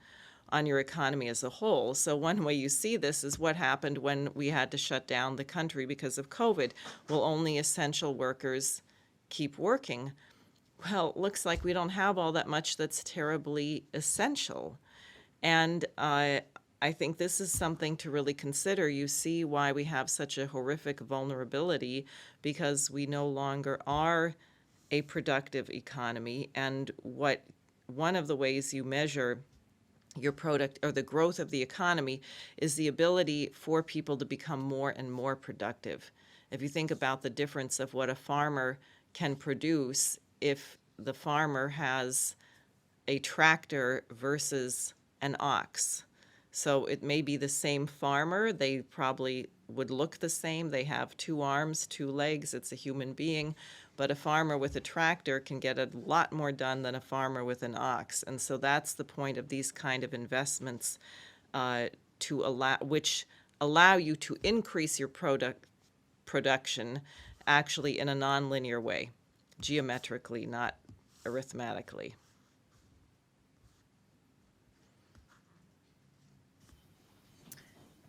on your economy as a whole. So one way you see this is what happened when we had to shut down the country because of COVID. Will only essential workers keep working? Well, it looks like we don't have all that much that's terribly essential. And I think this is something to really consider. You see why we have such a horrific vulnerability, because we no longer are a productive economy. And one of the ways you measure your product or the growth of the economy is the ability for people to become more and more productive. If you think about the difference of what a farmer can produce, if the farmer has a tractor versus an ox. So it may be the same farmer, they probably would look the same, they have 2 arms, 2 legs, it's a human being, but a farmer with a tractor can get a lot more done than a farmer with an ox. And so that's the point of these kind of investments, which allow you to increase your production actually in a nonlinear way, geometrically, not arithmetically.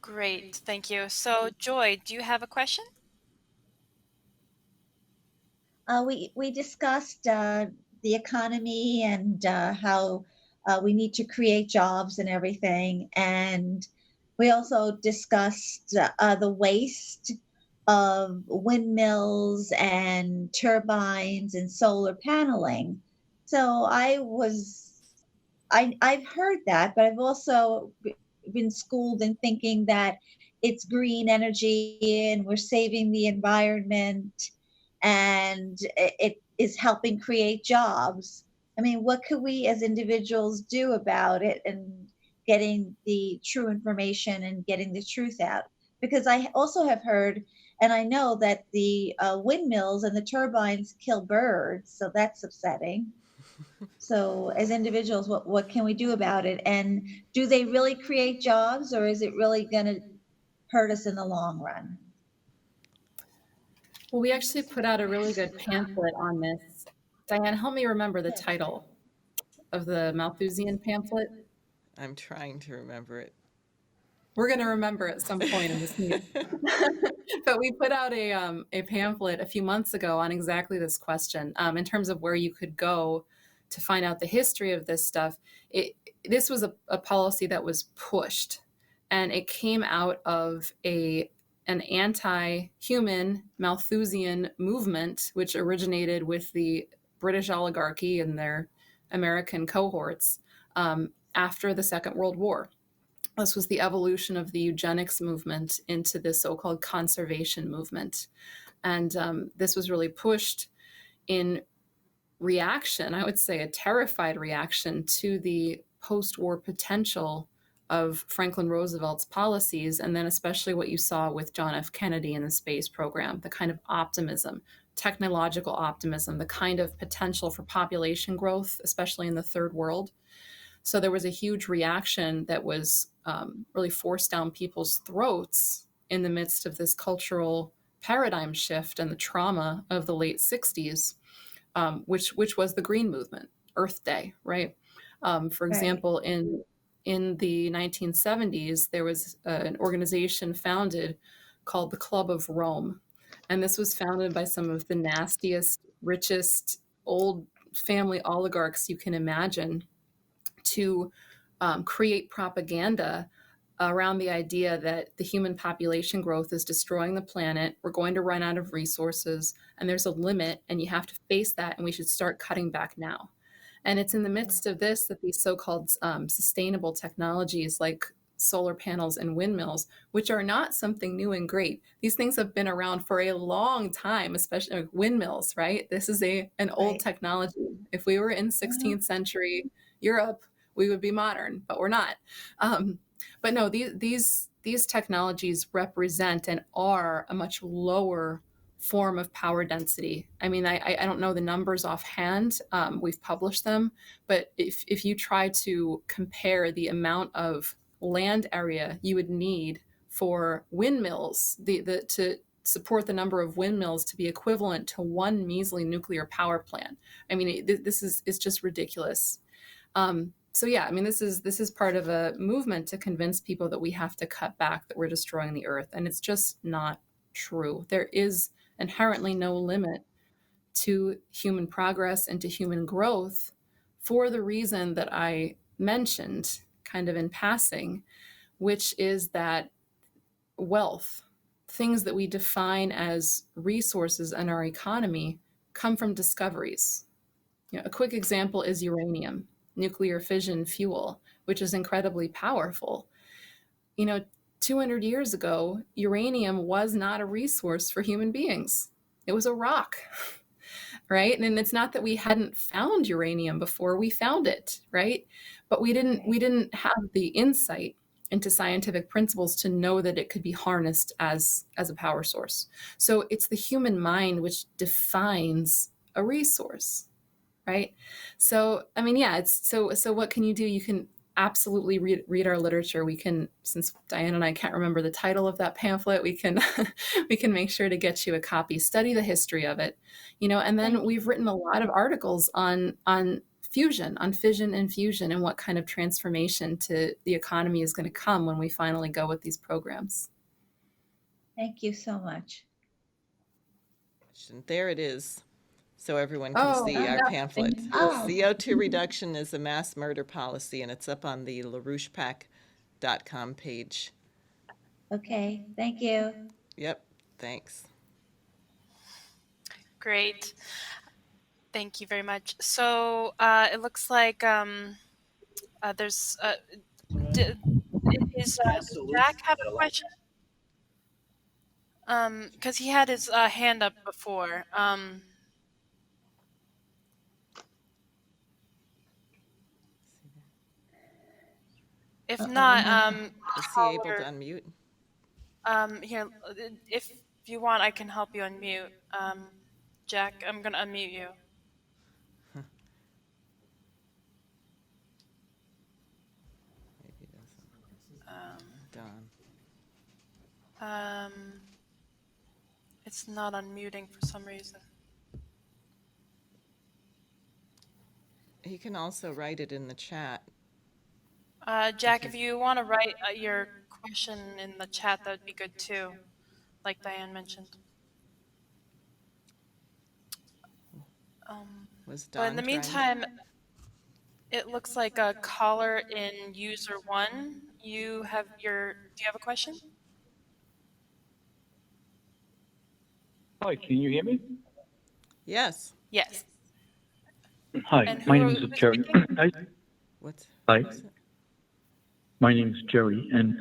Great, thank you. So Joy, do you have a question? We discussed the economy and how we need to create jobs and everything, and we also discussed the waste of windmills and turbines and solar paneling. So I've heard that, but I've also been schooled in thinking that it's green energy and we're saving the environment and it is helping create jobs. I mean, what could we as individuals do about it and getting the true information and getting the truth out? Because I also have heard and I know that the windmills and the turbines kill birds, so that's upsetting. So as individuals, what can we do about it? And do they really create jobs, or is it really going to hurt us in the long run? Well, we actually put out a really good pamphlet on this. Diane, help me remember the title of the Malthusian Pamphlet. I'm trying to remember it. We're going to remember at some point in this meeting. But we put out a pamphlet a few months ago on exactly this question, in terms of where you could go to find out the history of this stuff. This was a policy that was pushed, and it came out of an anti-human Malthusian movement, which originated with the British oligarchy and their American cohorts after the Second World War. This was the evolution of the eugenics movement into the so-called conservation movement. And this was really pushed in reaction, I would say a terrified reaction, to the post-war potential of Franklin Roosevelt's policies, and then especially what you saw with John F. Kennedy in the space program, the kind of optimism, technological optimism, the kind of potential for population growth, especially in the third world. So there was a huge reaction that was really forced down people's throats in the midst of this cultural paradigm shift and the trauma of the late 60s, which was the Green Movement, Earth Day, right? For Right. example, in the 1970s, there was an organization founded called the Club of Rome. And this was founded by some of the nastiest, richest, old family oligarchs you can imagine to create propaganda around the idea that the human population growth is destroying the planet. We're going to run out of resources, and there's a limit, and you have to face that, and we should start cutting back now. And it's in the midst of this that these so-called sustainable technologies like solar panels and windmills, which are not something new and great. These things have been around for a long time, especially windmills, right? This is an old Right. technology. If we were in 16th century Europe, we would be modern, but we're not. But no, these technologies represent and are a much lower form of power density. I mean, I don't know the numbers offhand. We've published them, but if you try to compare the amount of land area you would need for windmills, to support the number of windmills to be equivalent to one measly nuclear power plant. I mean, this is just ridiculous. So yeah, I mean, this is part of a movement to convince people that we have to cut back, that we're destroying the earth, and it's just not true. There is inherently no limit to human progress and to human growth for the reason that I mentioned kind of in passing, which is that wealth, things that we define as resources in our economy, come from discoveries. You know, a quick example is uranium, nuclear fission fuel, which is incredibly powerful. You know, 200 years ago, uranium was not a resource for human beings. It was a rock, right? And it's not that we hadn't found uranium before, we found it, right? But we didn't have the insight into scientific principles to know that it could be harnessed as a power source. So it's the human mind which defines a resource, right? So I mean, yeah, it's so what can you do? You can absolutely read our literature. We can, since Diane and I can't remember the title of that pamphlet, we can we can make sure to get you a copy. Study the history of it, you know. And then we've written a lot of articles on fusion, on fission and fusion, and what kind of transformation to the economy is going to come when we finally go with these programs. Thank you so much. There it is. So everyone can see our pamphlet. Oh. CO2 reduction is a mass murder policy, and it's up on the LaRouchePAC.com page. Okay. Thank you. Yep, thanks. Great. Thank you very much. So it looks like there's does Jack have a question? Because he had his hand up before. If not, Is he able to caller, unmute? here, if you want, I can help you unmute. Jack, I'm gonna unmute you. Maybe he doesn't. Don. It's not unmuting for some reason. He can also write it in the chat. Jack, if you want to write your question in the chat, that would be good too, like Diane mentioned. Was But in Don the trying? meantime, it looks like a caller in user 1. Do you have a question? Hi, can you hear me? Yes. Yes. Hi, And my who name is who's Jerry. speaking? What's Hi, what is it? my name is Jerry, and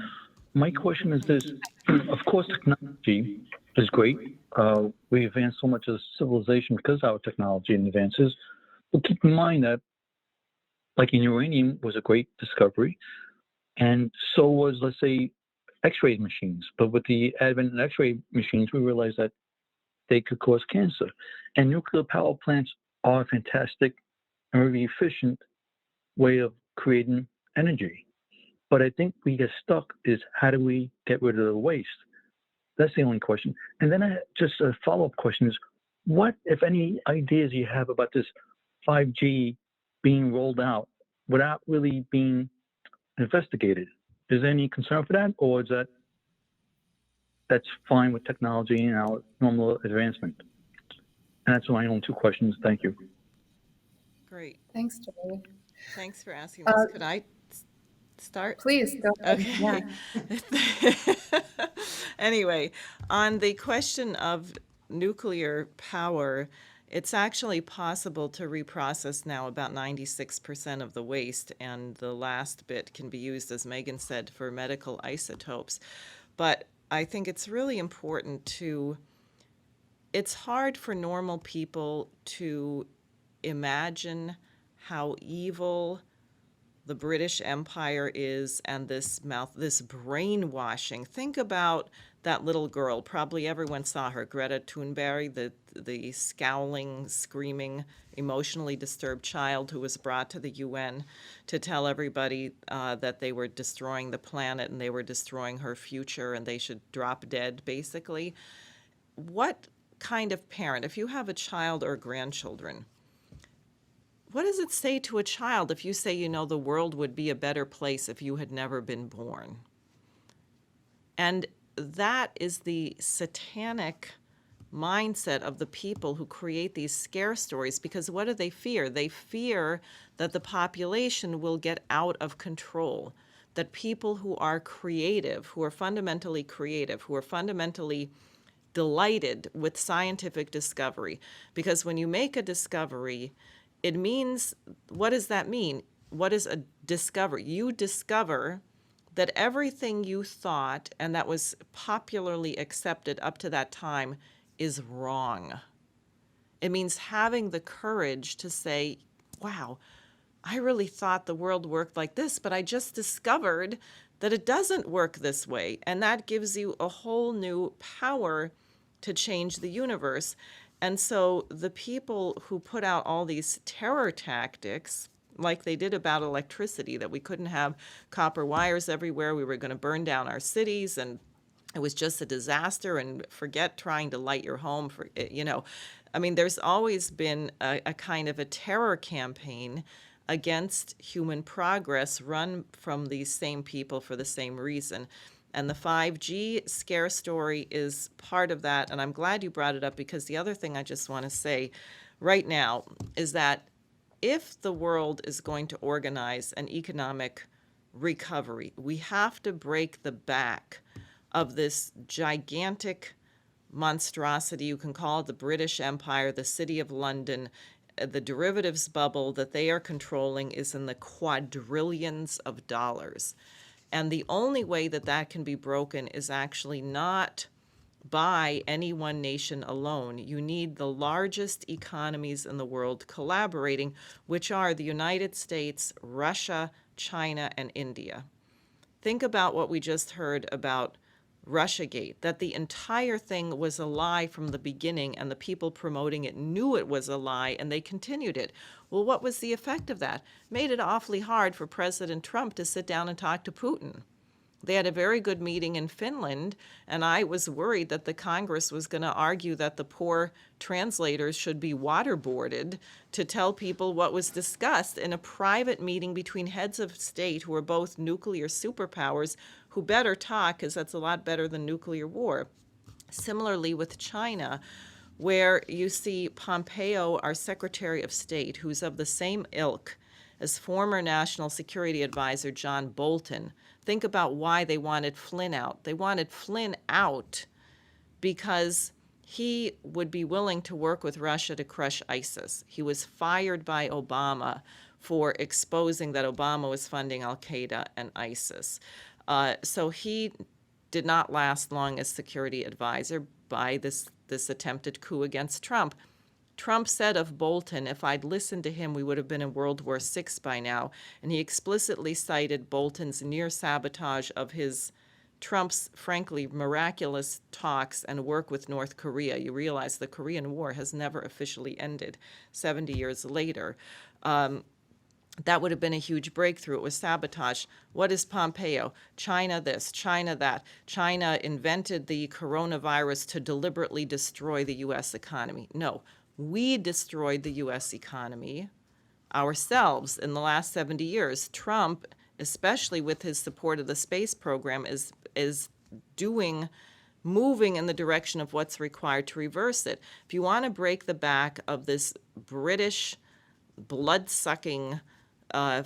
my question is this. Of course, technology is great. We advance so much as a civilization because of our technology and advances. But keep in mind that, like in uranium, was a great discovery, and so was, let's say, X-ray machines. But with the advent of X-ray machines, we realized that they could cause cancer. And nuclear power plants are a fantastic and very efficient way of creating energy. But I think we get stuck is how do we get rid of the waste? That's the only question. And then just a follow-up question is, what, if any, ideas you have about this 5G being rolled out without really being investigated. Is there any concern for that, or is that's fine with technology and our normal advancement? And that's my own two questions. Thank you. Great. Thanks, Jerry. Thanks for asking this. Could I start? Please go ahead. Yeah. Okay. Anyway, on the question of nuclear power, it's actually possible to reprocess now about 96% of the waste, and the last bit can be used, as Megan said, for medical isotopes. But I think it's really important it's hard for normal people to imagine how evil the British Empire is, and this brainwashing. Think about that little girl. Probably everyone saw her, Greta Thunberg, the scowling, screaming, emotionally disturbed child who was brought to the UN to tell everybody that they were destroying the planet and they were destroying her future and they should drop dead, basically. What kind of parent, if you have a child or grandchildren, what does it say to a child if you say, the world would be a better place if you had never been born? And that is the satanic mindset of the people who create these scare stories, because what do they fear? They fear that the population will get out of control, that people who are creative, who are fundamentally delighted with scientific discovery, because when you make a discovery, it means, what does that mean? What is a discovery? You discover that everything you thought and that was popularly accepted up to that time is wrong. It means having the courage to say, wow, I really thought the world worked like this, but I just discovered that it doesn't work this way. And that gives you a whole new power to change the universe. And so the people who put out all these terror tactics, like they did about electricity, that we couldn't have copper wires everywhere, we were going to burn down our cities, and it was just a disaster, and forget trying to light your home, there's always been a kind of a terror campaign against human progress run from these same people for the same reason. And the 5G scare story is part of that. And I'm glad you brought it up, because the other thing I just want to say right now is that if the world is going to organize an economic recovery, we have to break the back of this gigantic monstrosity. You can call it the British Empire, the City of London. The derivatives bubble that they are controlling is in the quadrillions of dollars. And the only way that that can be broken is actually not by any one nation alone. You need the largest economies in the world collaborating, which are the United States, Russia, China, and India. Think about what we just heard about Russiagate, that the entire thing was a lie from the beginning, and the people promoting it knew it was a lie, and they continued it. Well, what was the effect of that? Made it awfully hard for President Trump to sit down and talk to Putin. They had a very good meeting in Finland, and I was worried that the Congress was going to argue that the poor translators should be waterboarded to tell people what was discussed in a private meeting between heads of state who are both nuclear superpowers, who better talk, because that's a lot better than nuclear war. Similarly with China, where you see Pompeo, our Secretary of State, who's of the same ilk as former National Security Advisor John Bolton. Think about why they wanted Flynn out. They wanted Flynn out because he would be willing to work with Russia to crush ISIS. He was fired by Obama for exposing that Obama was funding al-Qaeda and ISIS. So he did not last long as security advisor by this attempted coup against Trump. Trump said of Bolton, if I'd listened to him, we would have been in World War VI by now. And he explicitly cited Bolton's near sabotage of Trump's, frankly, miraculous talks and work with North Korea. You realize the Korean War has never officially ended 70 years later. That would have been a huge breakthrough. It was sabotage. What is Pompeo? China this, China that. China invented the coronavirus to deliberately destroy the U.S. economy. No, we destroyed the U.S. economy. ourselves in the last 70 years. Trump, especially with his support of the space program, is moving in the direction of what's required to reverse it. If you want to break the back of this British blood-sucking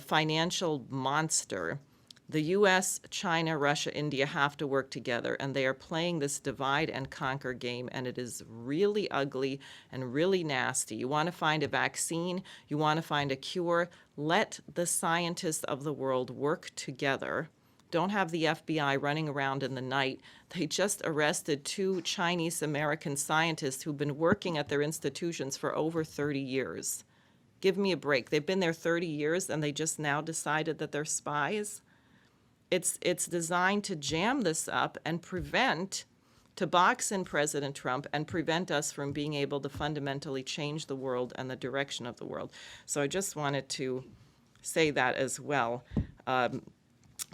financial monster, the US, China, Russia, India have to work together, and they are playing this divide and conquer game, and it is really ugly and really nasty. You want to find a vaccine, you want to find a cure, let the scientists of the world work together. Don't have the FBI running around in the night. They just arrested 2 Chinese American scientists who've been working at their institutions for over 30 years. Give me a break. They've been there 30 years and they just now decided that they're spies. It's designed to jam this up and to box in President Trump and prevent us from being able to fundamentally change the world and the direction of the world. So I just wanted to say that as well.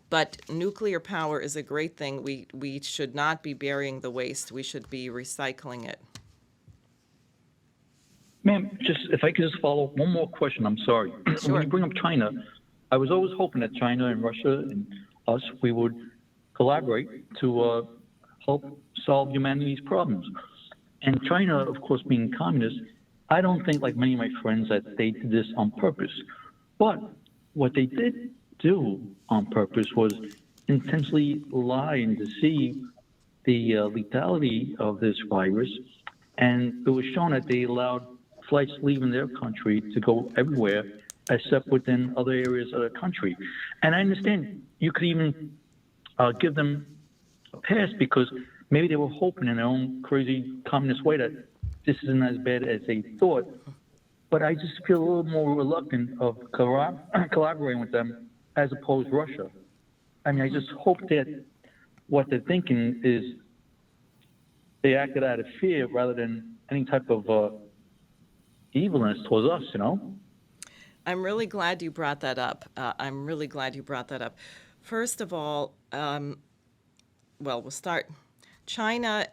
But nuclear power is a great thing. We should not be burying the waste. We should be recycling it. Ma'am, if I could just follow one more question, I'm sorry. Sure. When you bring up China, I was always hoping that China and Russia and us, we would collaborate to help solve humanity's problems. And China, of course, being communist, I don't think, like many of my friends, that they did this on purpose. But what they did do on purpose was intentionally lie and deceive the lethality of this virus. And it was shown that they allowed flights leaving their country to go everywhere except within other areas of the country. And I understand you could even give them a pass because maybe they were hoping in their own crazy communist way that this isn't as bad as they thought. But I just feel a little more reluctant of collaborating with them as opposed to Russia. I mean, I just hope that what they're thinking is they acted out of fear rather than any type of evilness towards us, you know? I'm really glad you brought that up. First of all, we'll start. China,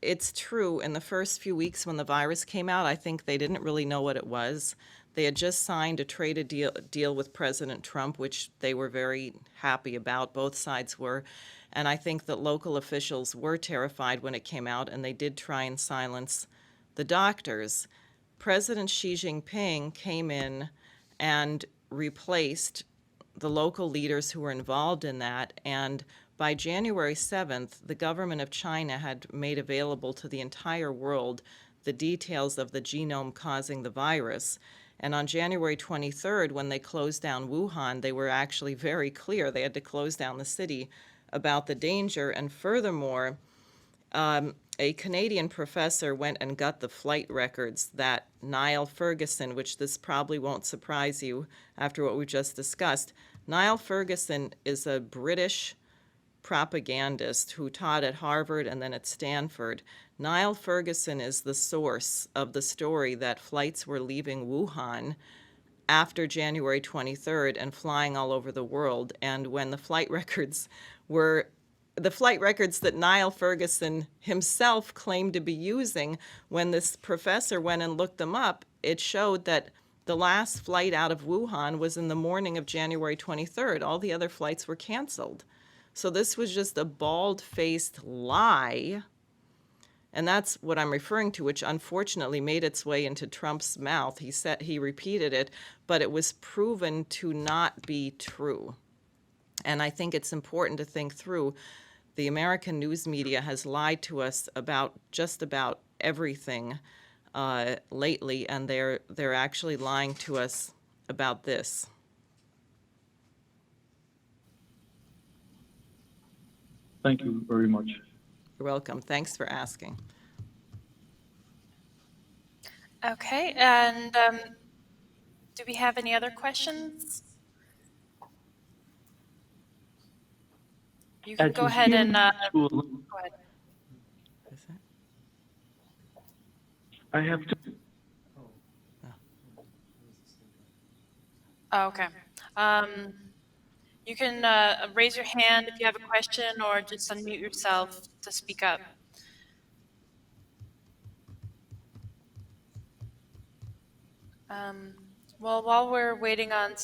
it's true, in the first few weeks when the virus came out, I think they didn't really know what it was. They had just signed a trade deal with President Trump, which they were very happy about. Both sides were. And I think that local officials were terrified when it came out, and they did try and silence the doctors. President Xi Jinping came in and replaced the local leaders who were involved in that. And by January 7th, the government of China had made available to the entire world the details of the genome causing the virus. And on January 23rd, when they closed down Wuhan, they were actually very clear. They had to close down the city about the danger. And furthermore, a Canadian professor went and got the flight records that Niall Ferguson, which this probably won't surprise you after what we just discussed. Niall Ferguson is a British propagandist who taught at Harvard and then at Stanford. Niall Ferguson is the source of the story that flights were leaving Wuhan after January 23rd and flying all over the world. And when the flight records that Niall Ferguson himself claimed to be using, when this professor went and looked them up, it showed that the last flight out of Wuhan was in the morning of January 23rd. All the other flights were canceled. So this was just a bald-faced lie. And that's what I'm referring to, which unfortunately made its way into Trump's mouth. He repeated it, but it was proven to not be true. And I think it's important to think through. The American news media has lied to us about just about everything lately, and they're actually lying to us about this. Thank you very much. You're welcome. Thanks for asking. Okay, and do we have any other questions? You can go ahead and go ahead. Is that? I have to. Oh, okay. You can raise your hand if you have a question, or just unmute yourself to speak up. Well, while we're waiting on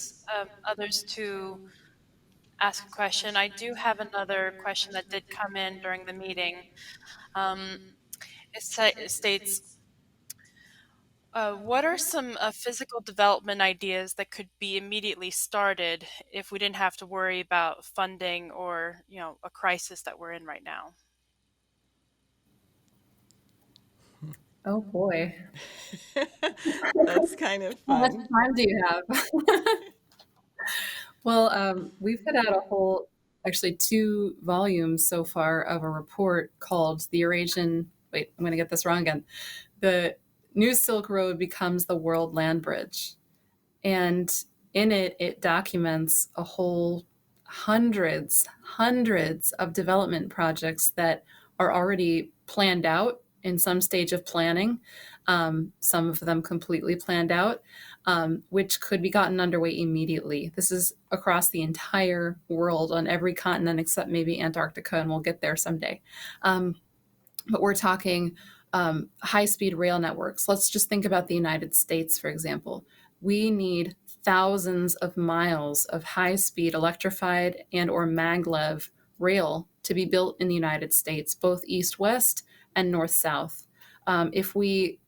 others to ask a question, I do have another question that did come in during the meeting. Um, it states, what are some physical development ideas that could be immediately started if we didn't have to worry about funding or, a crisis that we're in right now? Oh boy. That's kind of How much fun. time do you have? Well, we've put out a whole, actually 2 volumes so far of a report called the Eurasian, wait, I'm going to get this wrong again. The New Silk Road Becomes the World Landbridge. And in it, it documents a whole hundreds of development projects that are already planned out in some stage of planning, some of them completely planned out, which could be gotten underway immediately. This is across the entire world on every continent except maybe Antarctica, and we'll get there someday. But we're talking high-speed rail networks. Let's just think about the United States, for example. We need thousands of miles of high-speed electrified and or maglev rail to be built in the United States, both east-west and north-south. If we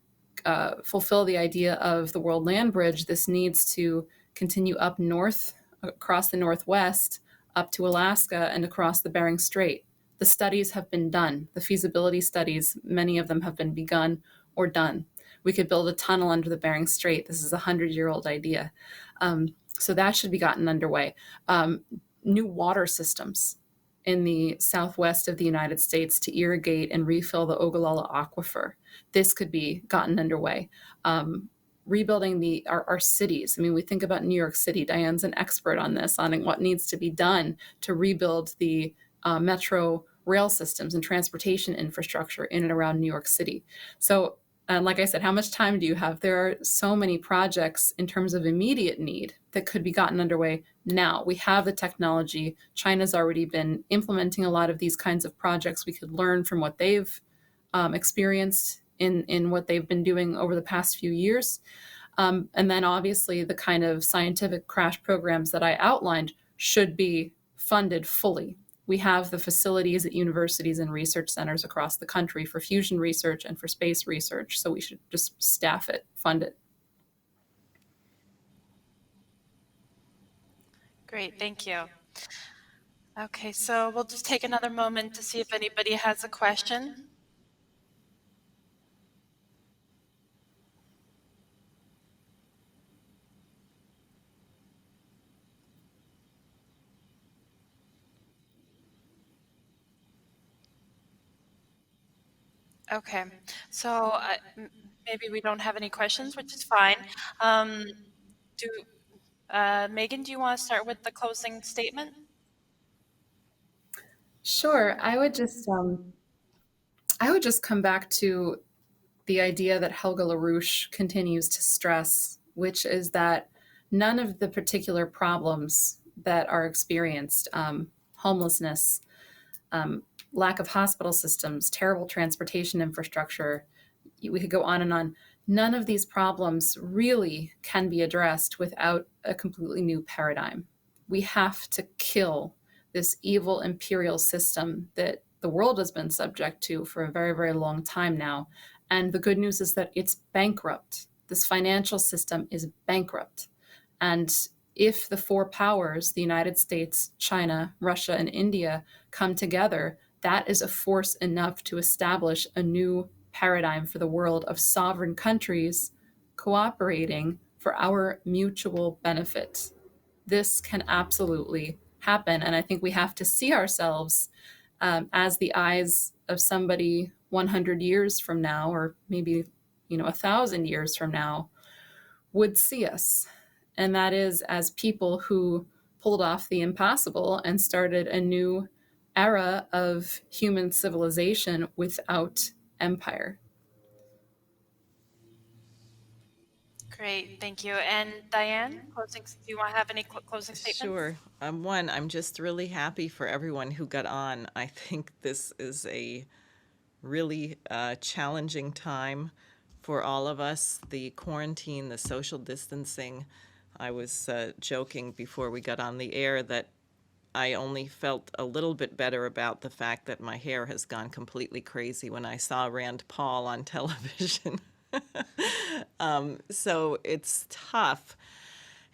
fulfill the idea of the World Land Bridge, this needs to continue up north, across the Northwest, up to Alaska, and across the Bering Strait. The studies have been done. The feasibility studies, many of them have been begun or done. We could build a tunnel under the Bering Strait. This is a 100-year-old idea. So that should be gotten underway. New water systems in the southwest of the United States to irrigate and refill the Ogallala Aquifer. This could be gotten underway. Rebuilding our cities. I mean, we think about New York City. Diane's an expert on this, on what needs to be done to rebuild the metro rail systems and transportation infrastructure in and around New York City. So, like I said, how much time do you have? There are so many projects in terms of immediate need that could be gotten underway now. We have the technology. China's already been implementing a lot of these kinds of projects. We could learn from what they've experienced in what they've been doing over the past few years. And then obviously the kind of scientific crash programs that I outlined should be funded fully. We have the facilities at universities and research centers across the country for fusion research and for space research, so we should just staff it, fund it. Great, thank you. Okay, so we'll just take another moment to see if anybody has a question. Okay, so maybe we don't have any questions, which is fine. Megan, do you want to start with the closing statement? Sure. I would just come back to the idea that Helga LaRouche continues to stress, which is that none of the particular problems that are experienced, homelessness, lack of hospital systems, terrible transportation infrastructure, we could go on and on. None of these problems really can be addressed without a completely new paradigm. We have to kill this evil imperial system that the world has been subject to for a very, very long time now. And the good news is that it's bankrupt. This financial system is bankrupt. And if the 4 powers, the United States, China, Russia, and India, come together, that is a force enough to establish a new paradigm for the world of sovereign countries cooperating for our mutual benefit. This can absolutely happen. And I think we have to see ourselves as the eyes of somebody 100 years from now, or maybe 1,000 years from now, would see us. And that is as people who pulled off the impossible and started a new era of human civilization without empire. Great, thank you. And Diane, do you want to have any closing statements? Sure. One, I'm just really happy for everyone who got on. I think this is a really challenging time for all of us. The quarantine, the social distancing. I was joking before we got on the air that I only felt a little bit better about the fact that my hair has gone completely crazy when I saw Rand Paul on television. So it's tough.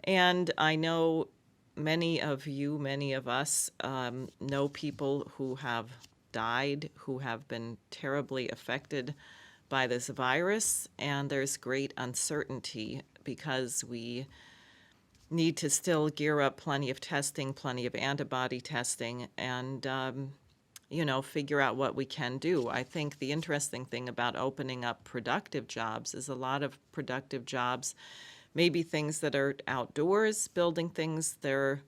And I know many of you, many of us, know people who have died, who have been terribly affected by this virus. And there's great uncertainty because we need to still gear up plenty of testing, plenty of antibody testing, and figure out what we can do. I think the interesting thing about opening up productive jobs is a lot of productive jobs, maybe things that are outdoors, building things. There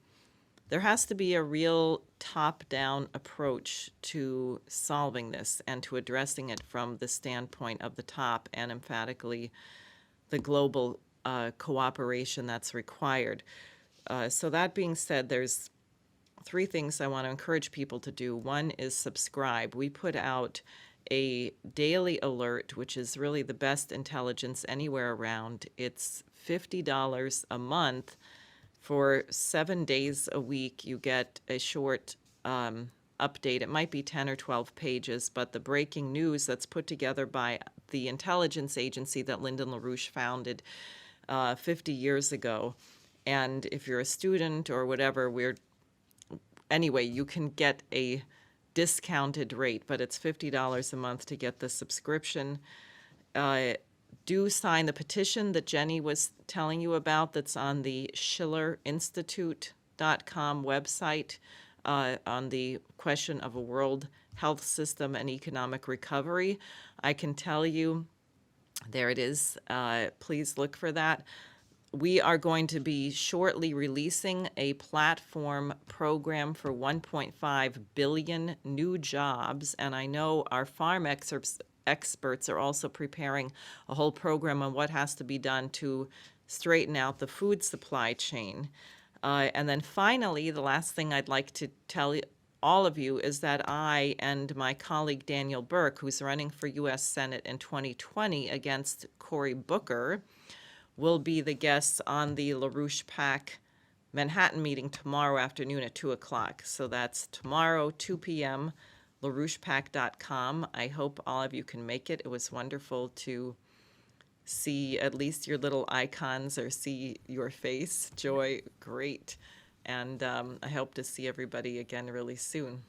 has to be a real top-down approach to solving this and to addressing it from the standpoint of the top and emphatically the global cooperation that's required. So that being said, there's 3 things I want to encourage people to do. One is subscribe. We put out a daily alert, which is really the best intelligence anywhere around. It's $50 a month. For 7 days a week, you get a short update. It might be 10 or 12 pages, but the breaking news that's put together by the intelligence agency that Lyndon LaRouche founded 50 years ago. And if you're a student or whatever, anyway, you can get a discounted rate, but it's $50 a month to get the subscription. Do sign the petition that Jenny was telling you about that's on the schillerinstitute.com website on the question of a world health system and economic recovery. I can tell you, there it is. Please look for that. We are going to be shortly releasing a platform program for 1.5 billion new jobs, and I know our farm experts are also preparing a whole program on what has to be done to straighten out the food supply chain. And then finally, the last thing I'd like to tell all of you is that I and my colleague Daniel Burke, who's running for U.S. Senate in 2020 against Cory Booker, will be the guests on the LaRouche PAC Manhattan meeting tomorrow afternoon at 2 o'clock. So that's tomorrow, 2 p.m., LaRouchePAC.com. I hope all of you can make it. It was wonderful to see at least your little icons or see your face. Joy, great. And I hope to see everybody again really soon.